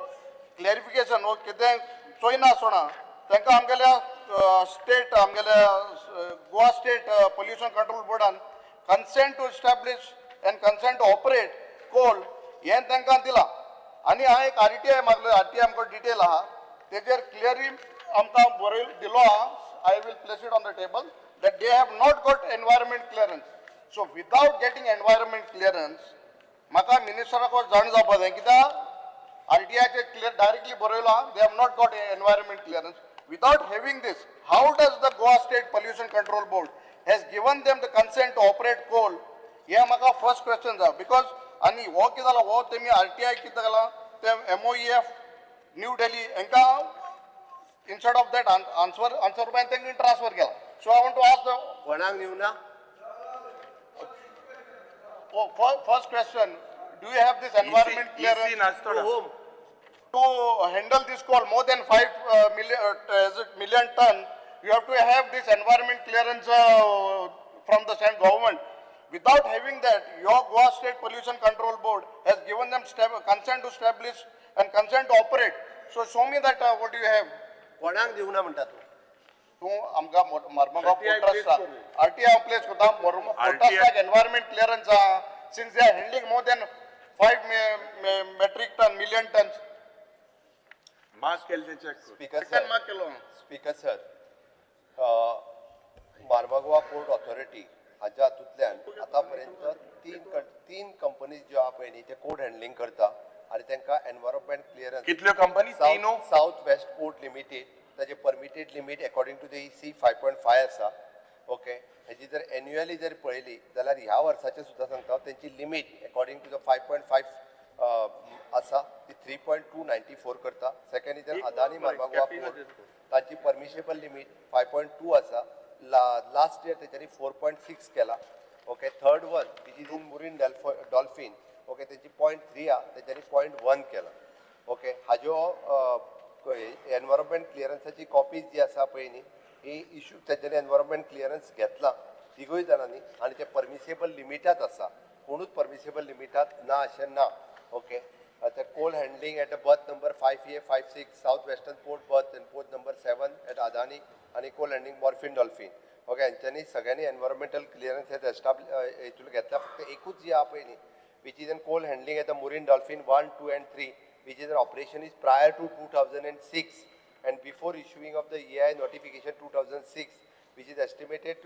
क्लॅरिफिकेशन वो कितें चोयना आसतना तांकां आमगेल्या स्टेट आमगेल्या गोवा स्टेट पोल्युशन कंट्रोल बोर्डान consent to establish and consent to operate coal हें तांकां दिलां आनी हांवें एक RTI मागलो RTI आमकां डिटेल आहा तेजेर क्लियरली आमकां बरय दिलो आहा I will place it on the table that they have not got environment clearance. So without getting environment clearance, म्हाका मिनिस्टराक जाण जावपा जाय कित्याक RTI चे clear directly बरयला they have not got environment clearance. Without having this, how does the Goa State Pollution Control Board has given them the consent to operate coal? हे म्हाका first question जा because आनी हो कितें जाला हो तेमी RTI कितें केला ते MOEF न्यू दिल्ली हांकां instead of that answer by taking transfer kela. So I want to ask the कोणाक न्यू ना first question, do you have this environment clearance to handle this coal more than 5 million ton? You have to have this environment clearance from the state government. Without having that, your Goa State Pollution Control Board has given them consent to establish and consent to operate. So show me that what do you have. कोणाक दिवना म्हणटा तूं आमकां मर्मगांव पोर्टाक RTI place करता पोर्टाक environment clearance since they are handling more than 5 metric ton million tons mark केले check speaker sir mark केलो speaker sir Mormugao port authority हाच्या हातूंतल्यान आतां पर्यंत तीन कंपनीज ज्यो आहा पळय न्ही ते कोड हँडलिंग करता आनी तांकां एनवायरमेंट क्लियरन्स कितल्यो कंपनी तीनो साउथ वेस्ट पोर्ट लिमिटेड ताजे permitted limit according to the EC 5.5 आसा ओके हेजी जर एन्युअली जर पळयली जाल्यार ह्या वर्साचे सुद्दां सांगता तेंची लिमीट अकॉर्डिंग टू द 5.5 आसा ती 3.294 करता second is Adani Marmagoa port ताची परमिशेबल लिमीट 5.2 आसा लास्ट इयर तेच्यानी 4.6 केला okay third one which is in मुरीन dolphin okay तेची 0.3 आहा तेच्यानी 0.1 केला ओके हाज्यो एनवायरमेंट क्लियरन्साची कॉपीज जी आसा पळय न्ही ही इश्यू तेच्यानी एनवायरमेंट क्लियरन्स घेतला तिगूय जाणांनी आनी ते परमिसेबल लिमिटात आसा कोणूच परमिसेबल लिमिटात ना अशें ना okay the coal handling at a berth number 5A, 5-6, South Western Port berth and port number 7 at Adani and coal handling Morphine Dolphin. Okay, and सगळ्यांनी environmental clearance has established घेतला फक्त एकूच जी आहे नी which is in coal handling at the Marine Dolphin 1, 2 and 3 which is an operation is prior to 2006 and before issuing of the EI notification 2006 which is estimated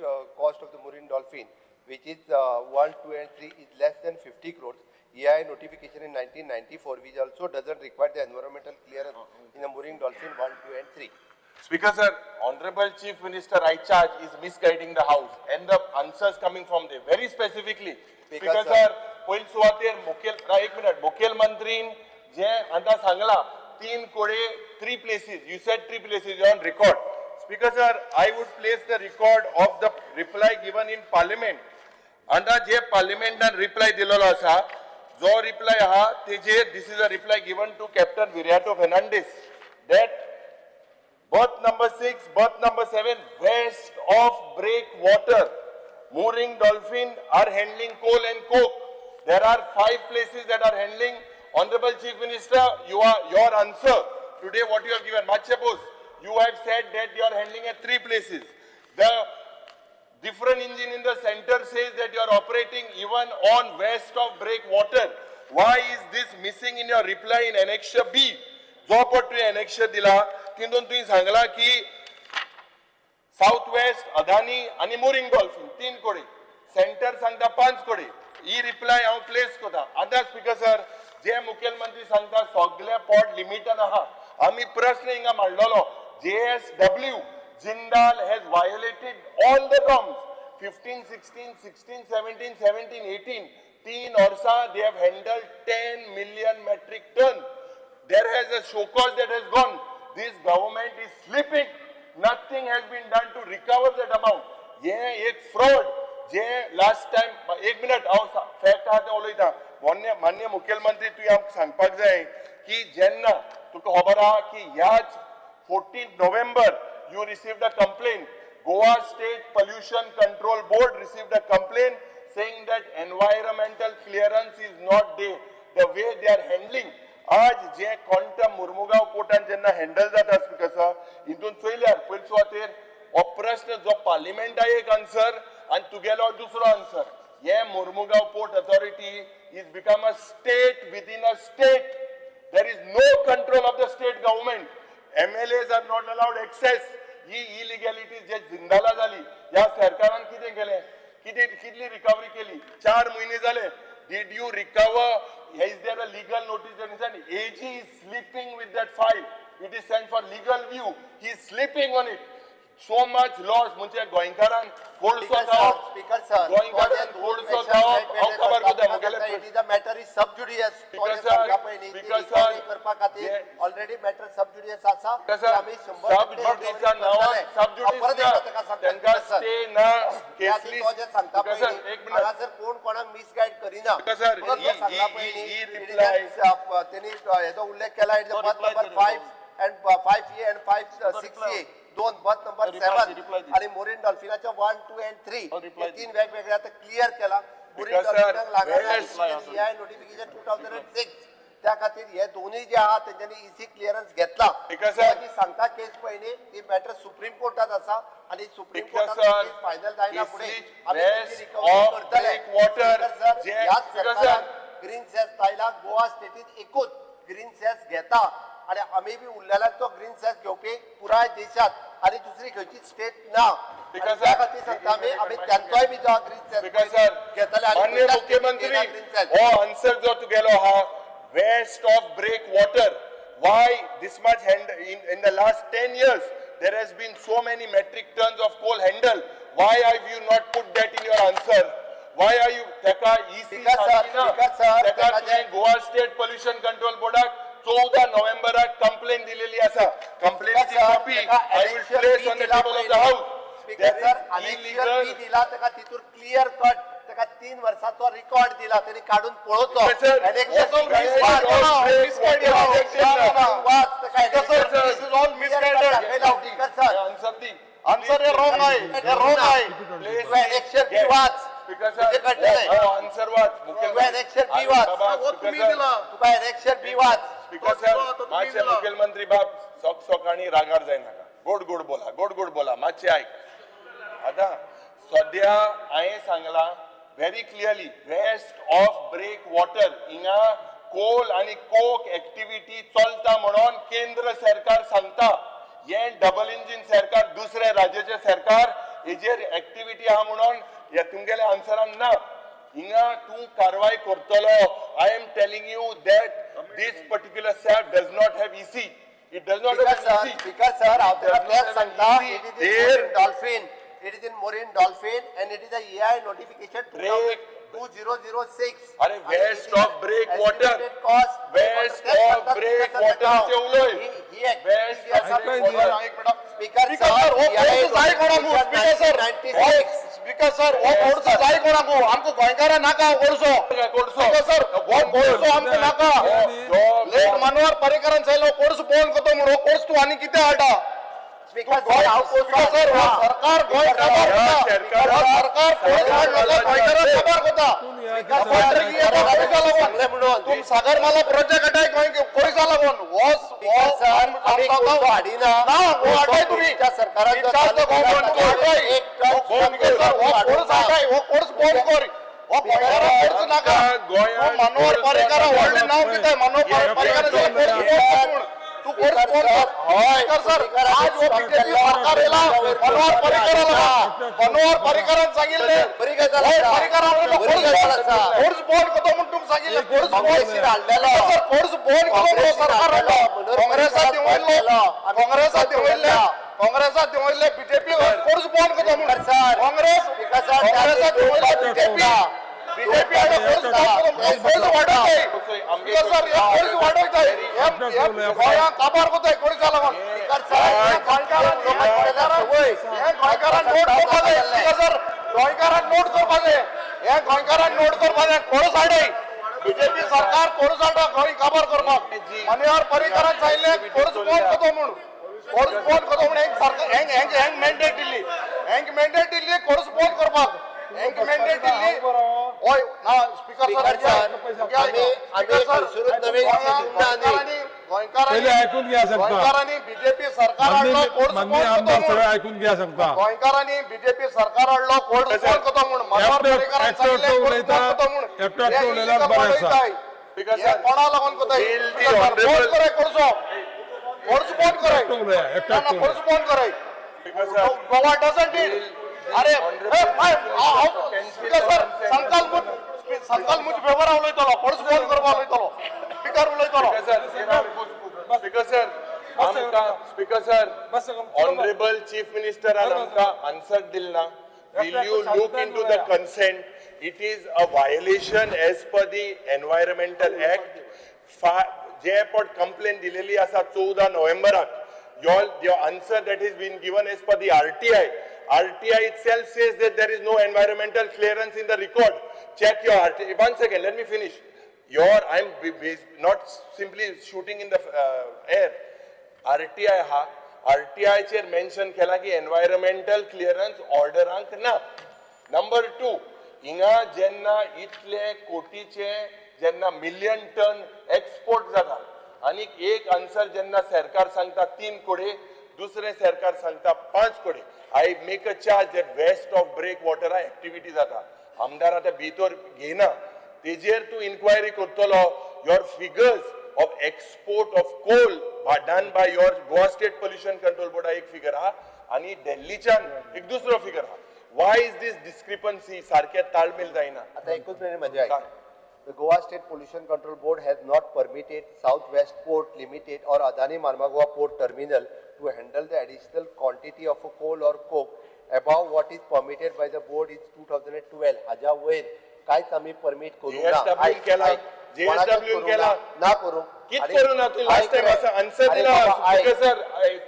cost of the Marine Dolphin which is 1, 2 and 3 is less than 50 crores. EI notification in 1994 which also doesn't require the environmental clearance in the Marine Dolphin 1, 2 and 3. Speaker sir, Honorable Chief Minister right charge is misguiding the House and the answers coming from there very specifically. Speaker sir, पहिले सुवातेर मुखेल मंत्रीन जे आता सांगला 3 कोडे 3 places. You said 3 places on record. Speaker sir, I would place the record of the reply given in Parliament. आता जे Parliament reply दिलेलो आसा जो reply आहा तेजे this is a reply given to Captain Viriato Fernandez that berth number 6, berth number 7 west of breakwater mooring dolphin are handling coal and coke. There are 5 places that are handling. Honorable Chief Minister, your answer today what you have given. Machapos, you have said that you are handling at 3 places. The different engine in the center says that you are operating even on west of breakwater. Why is this missing in your reply in Annexure B? जो पट Annexure दिला तितून तुम्ही सांगला की south west Adani आणि mooring dolphin 3 कोडे centre सांगता 5 कोडे ही रिप्लाय हांव प्लेस करता. आता स्पीकर सर जे मुखेलमंत्री सांगता सगळे पोर्ट लिमिटेड आहा आम्ही प्रश्न हिंगा मांडलेलो JSW Jindal has violated all the norms. 15, 16, 16, 17, 17, 18. 3 Orsa, they have handled 10 million metric ton. There has a show cause that has gone. This government is sleeping. Nothing has been done to recover that amount. ये एक fraud. जे last time 1 minute हांव fact आहा ते उलयता. मान्य मुखेलमंत्री तुवें आमकां सांगपाक जाय की जेन्ना तुका खबर आहा की ह्याच 14 November you received a complaint. Goa State Pollution Control Board received a complaint saying that environmental clearance is not there. The way they are handling. आज जे क्वांटम मुर्मुगांव कोर्टान जेन्ना हँडल जाता स्पीकर सर हितून चोयल्यार पयलीं सुवातेर हो प्रश्न जो पार्लिमेंटाक एक आन्सर आनी तुगेलो दुसरो आन्सर. हे Mormugao port authority is become a state within a state. There is no control of the state government. MLAs are not allowed access. ही इलिगॅलिटी जे जिंदाला झाली या सरकारान कितें केलें कितली रिकवरी केली 4 महिने झाले. Did you recover? Is there a legal notice? AG is sleeping with that file. It is sent for legal view. He is sleeping on it. So much loss. म्हणजे गोंयकारान कोळसो खावप. Speaker sir, गोंयकारान कोळसो खावप हांव खबर करता मुगेले. It is a matter is sub judice. Speaker sir, करपा खातीर already matter sub judice आसा. आमी 100% सबजुडिशा नावान सबजुडिशा त्यांका स्टे ना केसली. सांगता सर एक मिनिट हांगासर कोण कोणाक मिसगायड करिना. सर त्यांनी रिप्लाय हेचो उल्लेख केला बथ number 5 and 5A and 5-6A दोन बथ नंबर 7 आणि मोरीन डॉल्फिनाच्या 1, 2 and 3 हे तीन वेगवेगळे आता क्लियर केला. मोरीन डॉल्फिनाक लागणारा नोटिफिकेशन 2006 त्या खातीर हे दोन्ही जे आहात त्यांनी इसी क्लिअरन्स घेतला. जी सांगता केस पयली ती मॅटर सुप्रीम कोर्टात आसा आणि सुप्रीम कोर्टात फायनल जायना फुडें आमी त्याची रिकव्हरी करतले. ह्याच सरकारान ग्रीन सेस लायला. गोवा स्टेटीत एकूच ग्रीन सेस घेता आणि आम्ही बी उरलेला तो ग्रीन सेस घेवपी पुराय देशात आणि दुसरी खंयची स्टेट ना. त्या खातीर सांगता आमी त्यांचोय बी जो ग्रीन सेस घेतले आणि माननीय मुख्यमंत्री हो आन्सर जो तुगेलो हा west of breakwater. Why this much in the last 10 years there has been so many metric tons of coal handled. Why have you not put that in your answer? Why are you teka EC teka Goa State Pollution Control Board 14 November complaint दिलेली असा. Complaint ची copy I will place on the table of the house. Speaker sir, illegal दिला तका तितूर clear cut तका 3 वर्षाचो record दिला त्यांनी काढून पळोवचो. Answer हे रॉंग आहे. हे रॉंग आहे. इलेक्शन बी वाच. आन्सर वाच. इलेक्शन बी वाच. तुका इलेक्शन बी वाच. स्पीकर सर मातशे मुखेलमंत्री बाब सोकाणी रागार जायनाका. गोड गोड बोला मातशे आयक. आता सध्या हांवें सांगला very clearly west of break water हिंगा कोल आणि कोक एक्टिविटी चलता म्हणून केंद्र सरकार सांगता. हे डबल इंजिन सरकार दुसरे राज्याचे सरकार हेजेर एक्टिविटी आहा म्हणून हे तुमगेले आन्सरान ना. हिंगा तू कारवाई करतलो. I am telling you that this particular SAP does not have EC. It does not have EC. Speaker sir, it is in dolphin. It is in Marine Dolphin and it is a EI notification 2006. अरे west of breakwater. West of breakwater चे उलोय. West of breakwater. Speaker sir, speaker sir वो course जाय कोणाको आमको गोंयकारा नाका कोर्सो. Sir वो कोर्सो आमको नाका. Late Manohar पर्रीकरान सांगलो कोर्स बोन करतो म्हणून कोर्स तू आणि किती हाडा. Speaker sir, सर सरकार गोंय काबार करता. सरकार कोर्स हाडलो गोंयकारा काबार करता. तुम सागर माला प्रोजेक्ट अटॅक गोंय कोर्सा लागून वॉस वाडीना ना वो हटाय तुम्ही सरकारान वो कोर्स बोन कर. वो गोंयकारा कोर्स नाका. मनोहर पर्रीकर वर्ल्ड नाव किती मनोहर पर्रीकर तू कोर्स बोन कर. सर आज वो बीजेपी सरकार येला मनोहर पर्रीकरान सांगितले कोर्स बोन करतो म्हणून तुम सांगितले कोर्स बोन करो सरकार काँग्रेसात देवले बीजेपी कोर्स बोन करतो म्हणून काँग्रेसात देवले बीजेपी आता कोर्स वाढत आहे. सर कोर्स वाढत आहे. गोंया काबार करतोय कोर्सा लागून. गोंयकारांक नोट करपाचे हे गोंयकारांक नोट करपाचे कोर्स हाडय बीजेपी सरकार कोर्साटा खंय काबार करपाक मनोहर पर्रीकरान सांगिल्लें कोर्स बंद करतो म्हूण कोर्स बंद करतो म्हूण हेंग मॅन्डेट दिल्ली कोर्स बंद करपाक हेंग मॅन्डेट दिल्ली होय ना स्पीकर पहिले ऐकून घ्या सांगता गोंयकारांनी बीजेपी सरकार हाडलो कोर्स माननीय बंद आमदार करतो सगळे ऐकून घ्या सांगता गोंयकारांनी बीजेपी सरकार हाडलो कोर्स बंद करतो म्हूण मनोहर पर्रीकरान सांगिल्लें कोर्स बंद करतो म्हूण एकटो उलयल्यार बरें आसा हे कोणा लागून कोताय बंद कराय कोर्सो कोर्स बंद कराय एकटो उलया एकटो उलया कोर्स बंद कराय गोवा डजंट नीड अरे स्पीकर सर संकल्प मुझ फेवर उलयतलो कोर्स बंद करपा उलयतलो स्पीकर उलयतलो स्पीकर सर ऑनरेबल चीफ मिनिस्टरान आमकां answer दिलना will you look into the consent it is a violation as per the environmental act जे पट complaint दिलेली आसा 14 नोव्हेंबराक your answer that has been given as per the RTI itself says that there is no environmental clearance in the record. Check your RTI. One second, let me finish. I'm not simply shooting in the air. RTI chair mention केला की environmental clearance orderank ना. Number 2, हिंगा जेन्ना इतले कोटीचे जेन्ना million ton export जाता आणि एक आन्सर जेन्ना सरकार सांगता 3 कोटी दुसरे सरकार सांगता 5 कोटी I make a charge that west of breakwater activity जाता आमदार आता भितर घेना तेजेर तू inquiry करतलो your figures of export of coal done by your Goa State Pollution Control Board एक figure हा आणि दिल्लीच्यान एक दुसरो figure हा why is this discrepancy सारखे ताळमेळ जायना आता एकूच मिनिट म्हणजे The Goa State Pollution Control Board has not permitted Southwest Port Limited or Adani Marmagua Port Terminal to handle the additional quantity of coal or coke above what is permitted by the board in 2012. हाज्या वयर कांयच आमी permit करूं ना. JSW केला ना करूं. कित करू ना तू लास्ट टाइम असा आन्सर दिला स्पीकर सर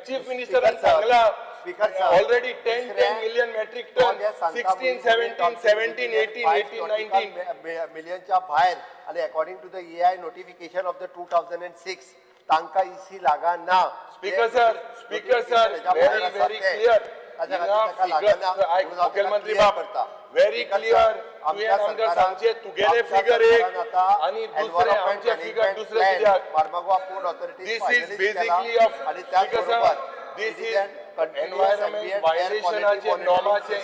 चीफ मिनिस्टरान सांगला already 10 million metric ton 16 17 17 18 18 19 मिलियनच्या भायर आणि according to the AI notification of the 2006 तांका EC लागा ना. Speaker sir very very clear मुख्यमंत्री बाप very clear तुवें आमकां सांगचे तुगेले फिगर एक आणि दुसरे आमचे फिगर दुसरे कित्याक Marmagoa port authority this is basically of speaker sir this is environment violationaचे नॉर्माचे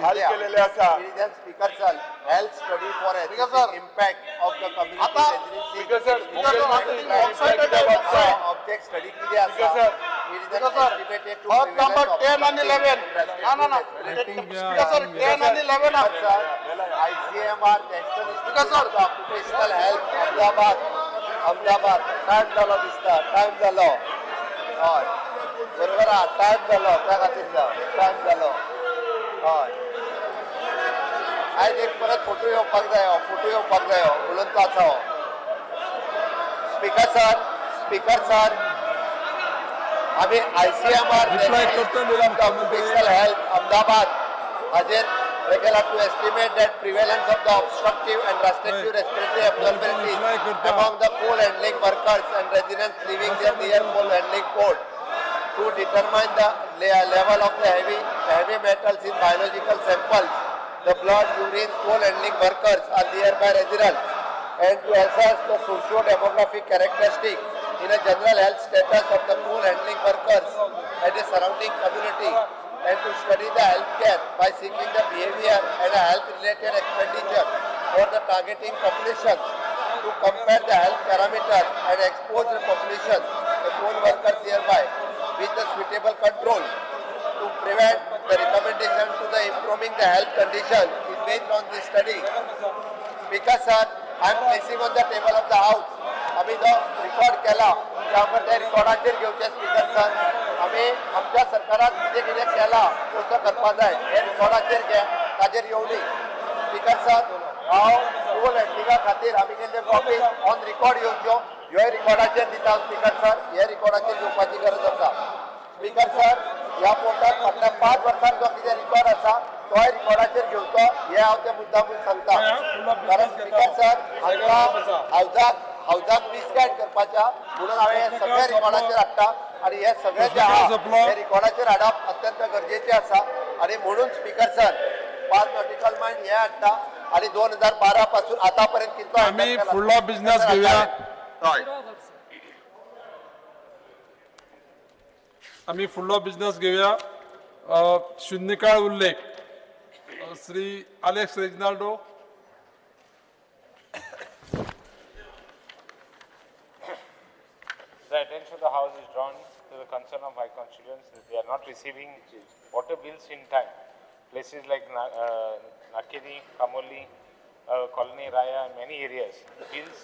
हाल केलेले आसा speaker sir health study for impact of the community speaker sir object study किती आसा नंबर 10 and 11 ना speaker sir 10 and 11 ICMR national institute of occupational health Ahmedabad time जालो दिसता time जालो हय बरोबर आहा टाइम जालो त्या खातीर टाइम जालो हय आयज एक परत फोटो येवपाक जायो उलोवन तो आसा स्पीकर सर आमी ICMR ऑक्युपेशनल हेल्थ अहमदाबाद हाजेर regular to estimate that prevalence of the obstructive and restrictive respiratory abnormalities among the coal handling workers and residents living near coal handling port to determine the level of the heavy metals in biological samples, the blood, urine, coal handling workers are nearby residents, and to assess the socio-demographic characteristics in a general health status of the coal handling workers and the surrounding community. And to study the healthcare by seeking the behavior and health-related expenditure for the targeting populations, to compare the health parameters and expose the population, the coal workers nearby, with the suitable control, to prevent the recommendation to the improving the health condition is based on this study. Speaker sir, I am placing on the table of the house. आम्ही जो record केला त्या रिकॉर्डाचेर घेवचे speaker sir आम्ही आमच्या सरकारान कितें कितें केला कसो करपा जाय हे रिकॉर्डाचेर घे ताजेर येवली स्पीकर सर हांव कोल हँडलिंगा खातीर आमी केल्ले कॉपी ऑन रिकॉर्ड येवच्यो ह्योय रिकॉर्डाचेर दिता स्पीकर सर हे रिकॉर्डाचेर घेवपाची गरज आसा स्पीकर सर ह्या पोर्टान फाटल्या 5 वर्सांक जो कितें रिकॉर्ड आसा तो रिकॉर्डाचेर घेवचो हे हांव त्या मुद्दामून सांगता कारण स्पीकर सर हांगा हावजाक मिसगायड करपाच्या म्हणून हांवें हे सगळे रिकॉर्डाचेर हाडटा आणि हे सगळे जे आहा हे रिकॉर्डाचेर हाडप अत्यंत गरजेचे आसा आणि म्हणून स्पीकर सर 5 नॉटिकल माइल हे हाडटा आणि 2012 पासून आतापर्यंत कितलो आम्ही फुडलो बिझनेस घेऊया हय आम्ही फुडलो बिझनेस घेऊया शून्यकाळ उल्लेख Shri Alex Reginaldo. The attention of the House is drawn to the concern of my constituents that they are not receiving water bills in time. Places like Nakiri, Kamoli, Colony Raya, and many areas, bills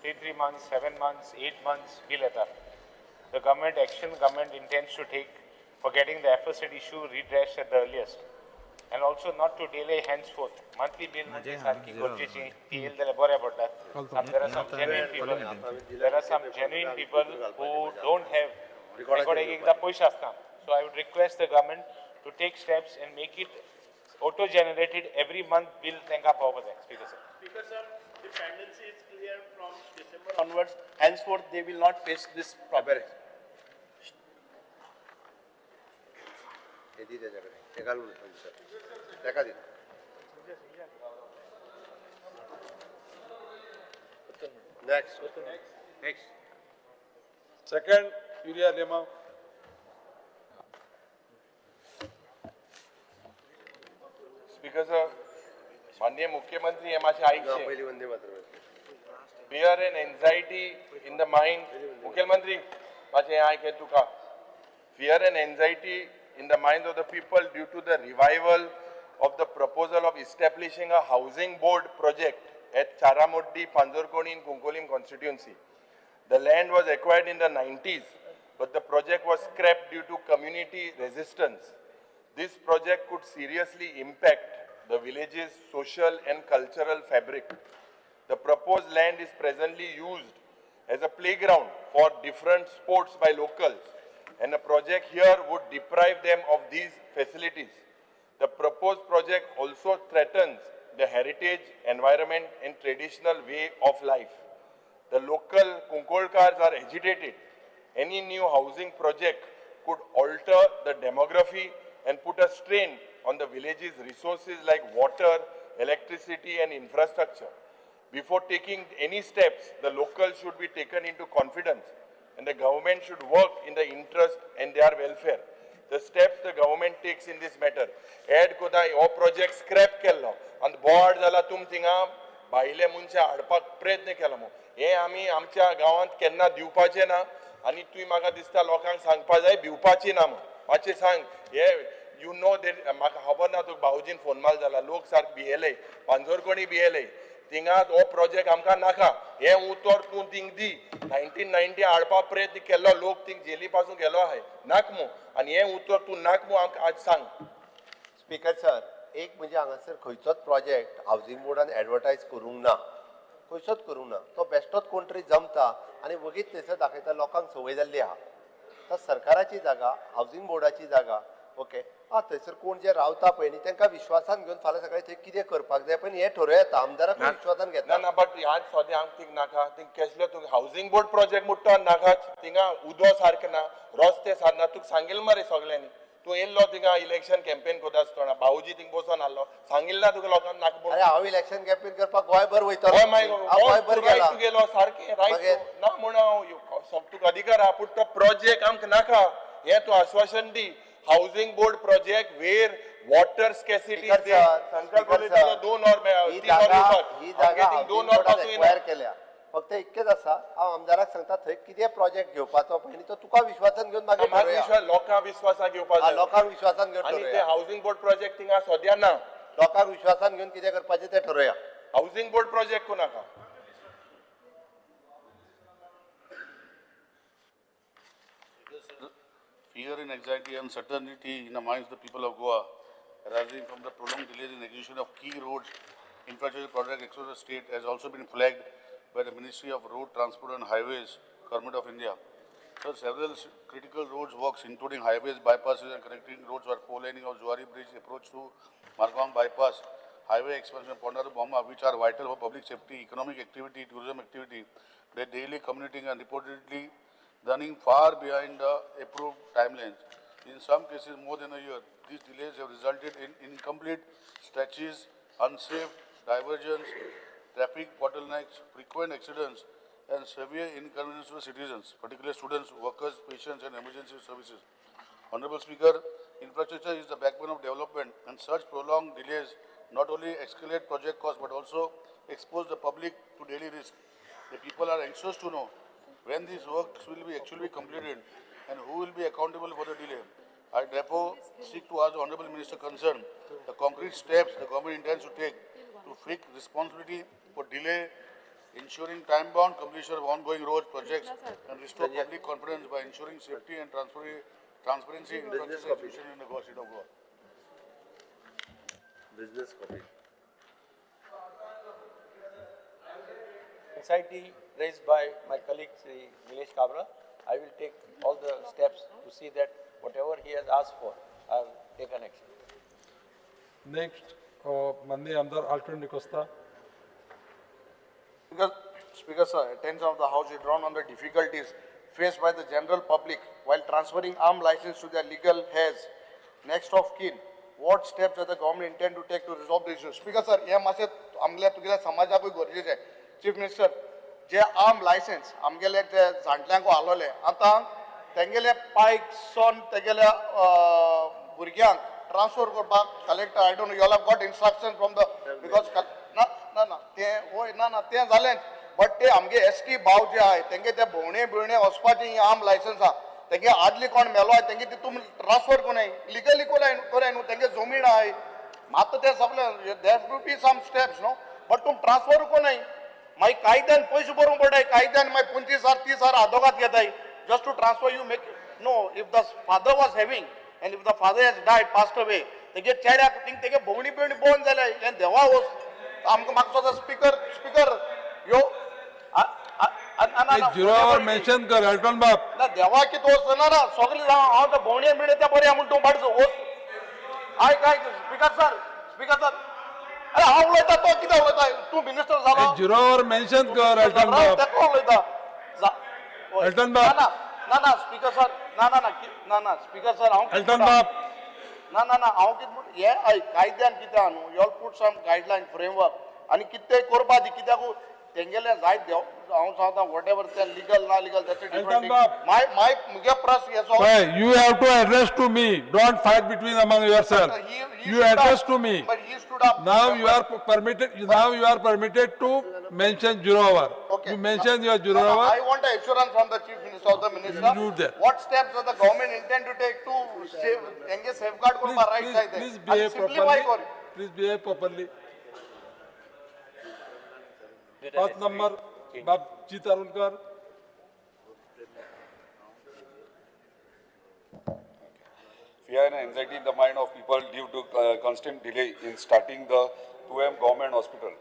3 months, 7 months, 8 months, bill at up. The government intends to take for getting the aforesaid issue redressed at the earliest, and also not to delay henceforth. Monthly bill sarki gorjechi TL dele bore padta. There are some genuine people. There are some genuine people who don't have record ekda paisa asna. So I would request the government to take steps and make it auto-generated every month bill tenga pavada. Speaker sir. Speaker sir, the pendency is clear from December onwards. Henceforth, they will not face this problem. Next. Second, Yulia Lema. Speaker sir, माननीय मुख्यमंत्री हे माझे ऐकचे. पहिली Vande Mataram. Fear and anxiety in the mind. मुख्यमंत्री माझे ऐके तुका. Fear and anxiety in the minds of the people due to the revival of the proposal of establishing a housing board project at Charamoddi, Panjorkoni in Kunkolim constituency. The land was acquired in the 90s, but the project was scrapped due to community resistance. This project could seriously impact the village's social and cultural fabric. The proposed land is presently used as a playground for different sports by locals, and a project here would deprive them of these facilities. The proposed project also threatens the heritage, environment, and traditional way of life. The local Kunkolkars are agitated. Any new housing project could alter the demography and put a strain on the village's resources like water, electricity, and infrastructure. Before taking any steps, the locals should be taken into confidence, and the government should work in the interest and their welfare. The steps the government takes in this matter, add kodai o project scrap kello, and board zala tum tinga baile muncha adpak प्रयत्न केला मो. हे आमी आमच्या गावांत केन्ना दिवपाचे ना, आणि तुई म्हाका दिसता लोकांक सांगपा जाय भिवपाची ना मो. मातशें सांग हे यू नो देर म्हाका खबर ना तुका भाऊजीन फोन मार जाला लोक सारक भियेले पांजोरकोणी भियेले थिंगात हो प्रोजेक्ट आमकां नाका हे उतर तूं थिंग दी 1990 हाडपा प्रयत्न केल्लो लोक थिंग जेली पासून गेलो आहाय नाक मो आनी हे उतर तूं नाक मो आमकां आज सांग. स्पीकर सर एक म्हणजे हांगासर खंयचोच प्रोजेक्ट हावजींग बोर्डान एडवर्टायज करूंक ना खंयचोच करूंक ना तो बेश्टोच कोण तरी जमता आनी वगीच थंयसर दाखयता लोकांक संवय जाल्ली आहा. तो सरकाराची जागा हावजींग बोर्डाची जागा ओके थंयसर कोण जे रावता पळय न्ही तांकां विश्वासान घेवन फाल्यां सकाळीं थंय कितें करपाक जाय पण हे ठरोव येता आमदाराक विश्वासान घेता ना बट आज सद्या हांव थिंग नाका थिंग केसलो तुका हावजींग बोर्ड प्रोजेक्ट मुट्टो नाकाच थिंगा उदो सारकें ना रस्ते सारना तुका सांगिल्लें मरे सगळ्यांनी तूं येयल्लो थिंगा इलेक्शन कॅम्पेन कोता आसतना भाऊजी थिंग बसून आसलो सांगिल्लें ना तुका लोकांक नाका अरे हांव इलेक्शन कॅम्पेन करपाक गोंयभर वयतलो हय गोंयभर गेला तूं गेलो सारकें रायट ना म्हूण हांव तुका अधिकार आहा पूण तो प्रोजेक्ट आमकां नाका हें तूं आश्वासन दी हावजींग बोर्ड प्रोजेक्ट वेर वॉटर स्कॅसिटी संकल्प केलो 2 और 3 और 2 और पासून एक्वायर केल्या फक्त इतकेच आसा हांव आमदाराक सांगता थंय कितें प्रोजेक्ट घेवपाचो पळय तो तुका विश्वासान घेवन मागीर लोकांक विश्वासान घेवपाचो लोकांक विश्वासान घेवन आनी ते हावजींग बोर्ड प्रोजेक्ट थिंगा सद्या ना लोकांक विश्वासान घेवन कितें करपाचें तें ठरया हावजींग बोर्ड प्रोजेक्ट को नाका. Fear and anxiety and uncertainty in the minds of the people of Goa arising from the prolonged delays in execution of key roads infrastructure projects across the state has also been flagged by the Ministry of Road Transport and Highways, Government of India. So several critical roads works, including highways, bypasses, and connecting roads were pole lining of Zuari Bridge approach to Margong bypass, highway expansion, Pondar Bomba, which are vital for public safety, economic activity, tourism activity. They daily commuting and reportedly running far behind the approved timelines. In some cases, more than a year. These delays have resulted in incomplete stretches, unsafe diversions, traffic bottlenecks, frequent accidents, and severe inconvenience to citizens, particularly students, workers, patients, and emergency services. Honorable Speaker, infrastructure is the backbone of development, and such prolonged delays not only escalate project costs but also expose the public to daily risk. The people are anxious to know when these works will be actually completed and who will be accountable for the delay. I therefore seek to ask the Honorable Minister concerned the concrete steps the government intends to take to fix responsibility for delay, ensuring time-bound completion of ongoing road projects and restore public confidence by ensuring safety and transparency in infrastructure execution in the state of Goa. Business copy. Anxiety raised by my colleague Sri Nilesh Kabra, I will take all the steps to see that whatever he has asked for, I will take an action. Next, माननीय आमदार Alton D'Costa. Speaker sir, attention of the House is drawn on the difficulties faced by the general public while transferring arm license to their legal heirs. Next of kin, what steps does the government intend to take to resolve the issue? Speaker sir, हे मासे आमल्या तुगेल्या समाजाक गरजेचे आहे. Chief Minister, जे arm licence आमगेले ते जाणट्यांक आलोले आता तेंगेले पायक सोन तेगेल्या भुरग्यांक ट्रान्सफर करपाक collector I don't know you have got instruction from the because ना ते होय ना ते जालें बट ते आमगे एसटी भाव जे आहाय तेंगे ते भोवणे बिवणे वचपाची आर्म लायसन्स आहा तेंगे आदली कोण मेलो आहाय तेंगे तितून ट्रान्सफर कोनाय लिगली कोराय न्हू तेंगे जमीन आहाय मात ते सगळे there to be some steps no but तुम ट्रान्सफर कोनाय मागीर कायद्यान पयशे भरूंक पडटाय कायद्यान मागीर 25,000-30,000 आदोगाद घेताय just to transfer you make no if the father was having and if the father has died passed away तेगे चेड्याक थिंग तेगे भोवणी बिवणी बोन जाले हें देवा वस आमकां म्हाका सो स्पीकर यो जिरोवर मेन्शन कर अल्टन बाप. ना देवा कित वस ना सगळे हांव ते भोवणे बिवणे ते बरे म्हणून तूं भाडसो वस काय स्पीकर सर अरे हांव उलयता तो कितें उलयता तूं मिनिस्टर जालो जिरोवर मेन्शन कर अल्टन बाप. तेका उलयता अल्टन बाप. ना स्पीकर सर ना स्पीकर सर हांव अल्टन बाप. ना हांव कितें म्हण हे कायद्यान कितें आहा न्हू you put some guideline framework आनी कितें करपा दी कित्याक तेंगेले जायत देव हांव सांगता वॉट एवर ते लिगल ना लिगल त्याचे डिफरंट माय मुगे प्रश्न हेचो You have to address to me. Don't fight between among yourself. You address to me. But he stood up. Now you are permitted to mention Jurovar. Okay. You mention your Jurovar. I want an assurance from the Chief Minister of the Minister. You do that. What steps does the government intend to take to engage safeguard करपा right side? Please behave properly. Please behave properly. Path number, Babji Tarunkar. Fear and anxiety in the mind of people due to constant delay in starting the 2M government hospital.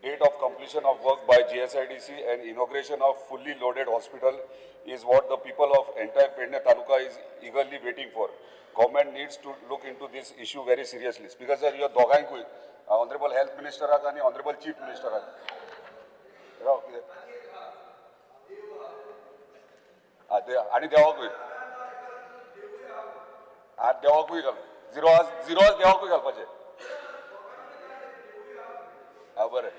Date of completion of work by GSIDC and inauguration of fully loaded hospital is what the people of entire Pedne Taluka is eagerly waiting for. Government needs to look into this issue very seriously. Speaker sir, you are dogainku. Honorable Health Minister and Honorable Chief Minister. आणि देवाकूय देवाकूय घाल zero देवाकूय घालपाचें बरें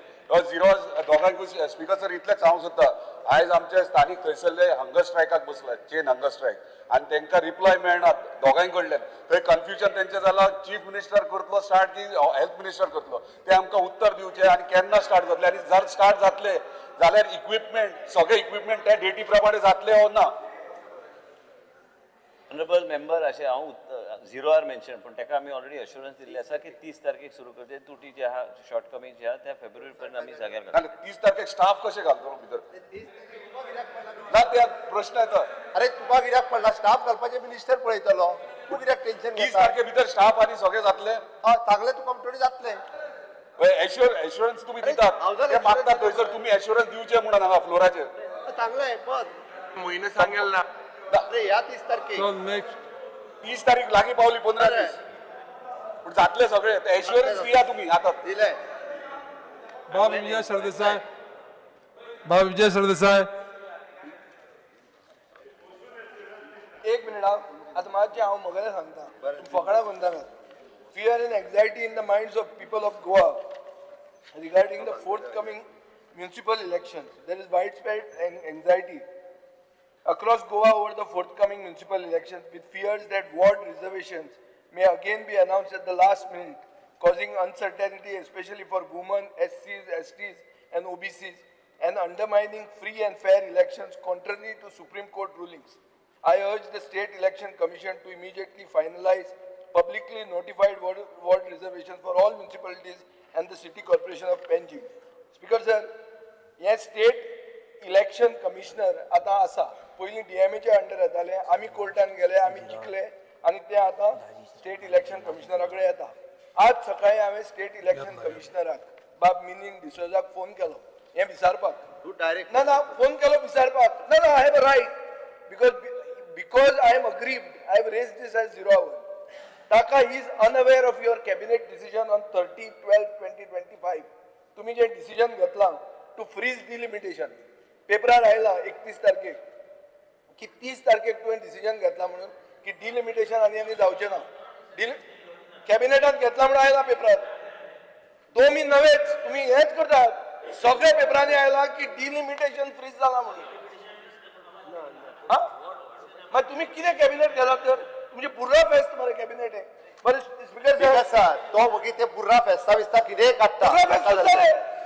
zero दोगांकूय speaker sir इतलेंच हांव सोदता आयज आमचे स्थानीक थंयसरले हंगर स्ट्रायकाक बसला चेन हंगर स्ट्रायक आनी तांकां रिप्लाय मेळना दोगांय कडल्यान थंय कन्फ्युजन तेंचें जालां चीफ मिनिस्टर करतलो स्टार्ट की हेल्थ मिनिस्टर करतलो ते आमकां उत्तर दिवचें आनी केन्ना स्टार्ट जातलें आनी जर स्टार्ट जातले जाल्यार इक्विपमेंट सगळे इक्विपमेंट त्या डेटी प्रमाणे जातले हो ना. ऑनरेबल मेंबर अशें हांव झिरोआर मेन्शन पूण ताका आमी ऑलरेडी अश्युरन्स दिल्ली आसा की 30 तारखेक सुरू करचे तुटी जे आहा शॉर्टकमींग जे आहा त्या फेब्रुवारी पर्यंत आमी जाग्यार घालता. 30 तारखेक स्टाफ कशे घालतलो भितर ना ते प्रश्न येता. अरे तुका कित्याक पडला स्टाफ घालपाचे मिनिस्टर पळयतलो तूं कित्याक टेन्शन 30 तारखे भितर स्टाफ आनी सगळे जातले सांगले तुका थोडी जातले एश्युरन्स तुम्ही दितात ते मागतात थंयसर तुम्ही एश्युरन्स दिवचे म्हणून हांगा फ्लोराचेर चांगले बस म्हयनो सांगेल ना बापरे ह्या 30 तारखेक So next, 30 तारीख लागीं पावली 15 दीस पूण जातले सगळे एश्युरन्स दिया तुम्ही आता दिले Bob Vijay Sardesai. Bob Vijay Sardesai. एक मिनिट आता माझे हांव म्हगेलें सांगता फकाणां कोणता fear and anxiety in the minds of people of Goa regarding the forthcoming municipal elections. There is widespread anxiety across Goa over the forthcoming municipal elections, with fears that ward reservations may again be announced at the last minute, causing uncertainty especially for women, SCs, STs and OBCs, and undermining free and fair elections contrary to Supreme Court rulings. I urge the State Election Commission to immediately finalize publicly notified ward reservations for all municipalities and the City Corporation of Panjim. Speaker sir, हे State Election Commissioner आता आसा पयलीं DMA च्या under येताले आमी कोर्टान गेले आमी जिखले आणि ते आता State Election Commissioner कडेन येता. आज सकाळी हांवें State Election Commissioner बाब मिनीन डिसोजाक फोन केलो हे विचारपाक तू डायरेक्ट ना फोन केलो विचारपाक ना I have a right because I am aggrieved I have raised this as 0 hour. Taka is unaware of your cabinet decision on 30/12/2025. तुम्ही जे डिसिजन घेतला टू फ्रीज डिलिमिटेशन पेपरार आयला 31 तारखेक की 30 तारखेक तुवें डिसिजन घेतला म्हणून की डिलिमिटेशन आनी जावचें ना कॅबिनेटान घेतला म्हणून आयला पेपरार दोमी नवेच तुम्ही हेच करतात सगळ्या पेपरांनी आयला की डिलिमिटेशन फ्रीज जाला म्हणून मग तुम्ही किती कॅबिनेट केला तर तुमचे पुर्रा फेस्त मरे कॅबिनेट आहे बरे स्पीकर सर तो मगी ते पुर्रा फेस्ता बिस्ता कितें काडटा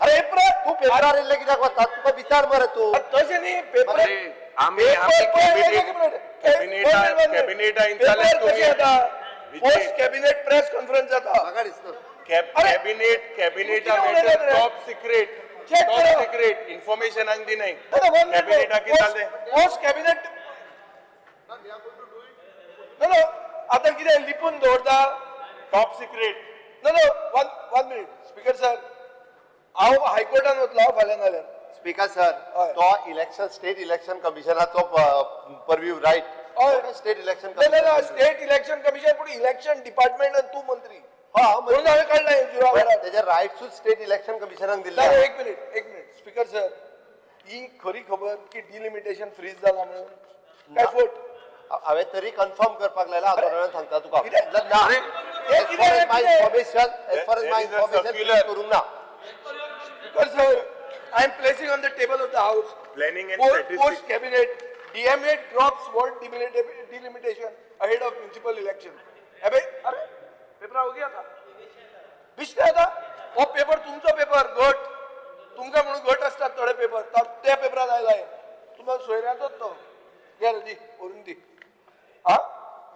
अरे तू पेपरार येयल्ले कित्याक वता तुका विचार मरे तू तशें न्ही paper post cabinet press conference जाता म्हाका दिसता कॅबिनेट टॉप सिक्रेट इन्फॉर्मेशन आनी दिनाय कॅबिनेटा कितें जालें पोस्ट कॅबिनेट नो आता कितें लिपून दवरता top secret no one minute speaker sir हांव हायकोर्टान वतलो फाल्यां नाल्यार स्पीकर सर तो इलेक्शन स्टेट इलेक्शन कमिशनाचो purview right state election state election commission पूण इलेक्शन डिपार्टमेंट आनी तूं मंत्री म्हणून हांवें काडला तेजे रायट्सूच स्टेट इलेक्शन कमिशनाक दिले एक मिनिट स्पीकर सर ही खरी खबर की डिलिमिटेशन फ्रीज जाला म्हणून काय फोट हांवें तरी कन्फर्म करपाक लायला आतां सांगता तुका करूंक ना Because sir, I am placing on the table of the House Planning and post cabinet DMA drops ward delimitation ahead of municipal election. अबे अरे पेपर हो गया था बिस्ते था वो पेपर तुमचा पेपर गट तुमका म्हणून गट असतात थोडे पेपर त्या पेपरात आयला तुम्हाला सोयऱ्याचोच तो घे रे दी करून दी हा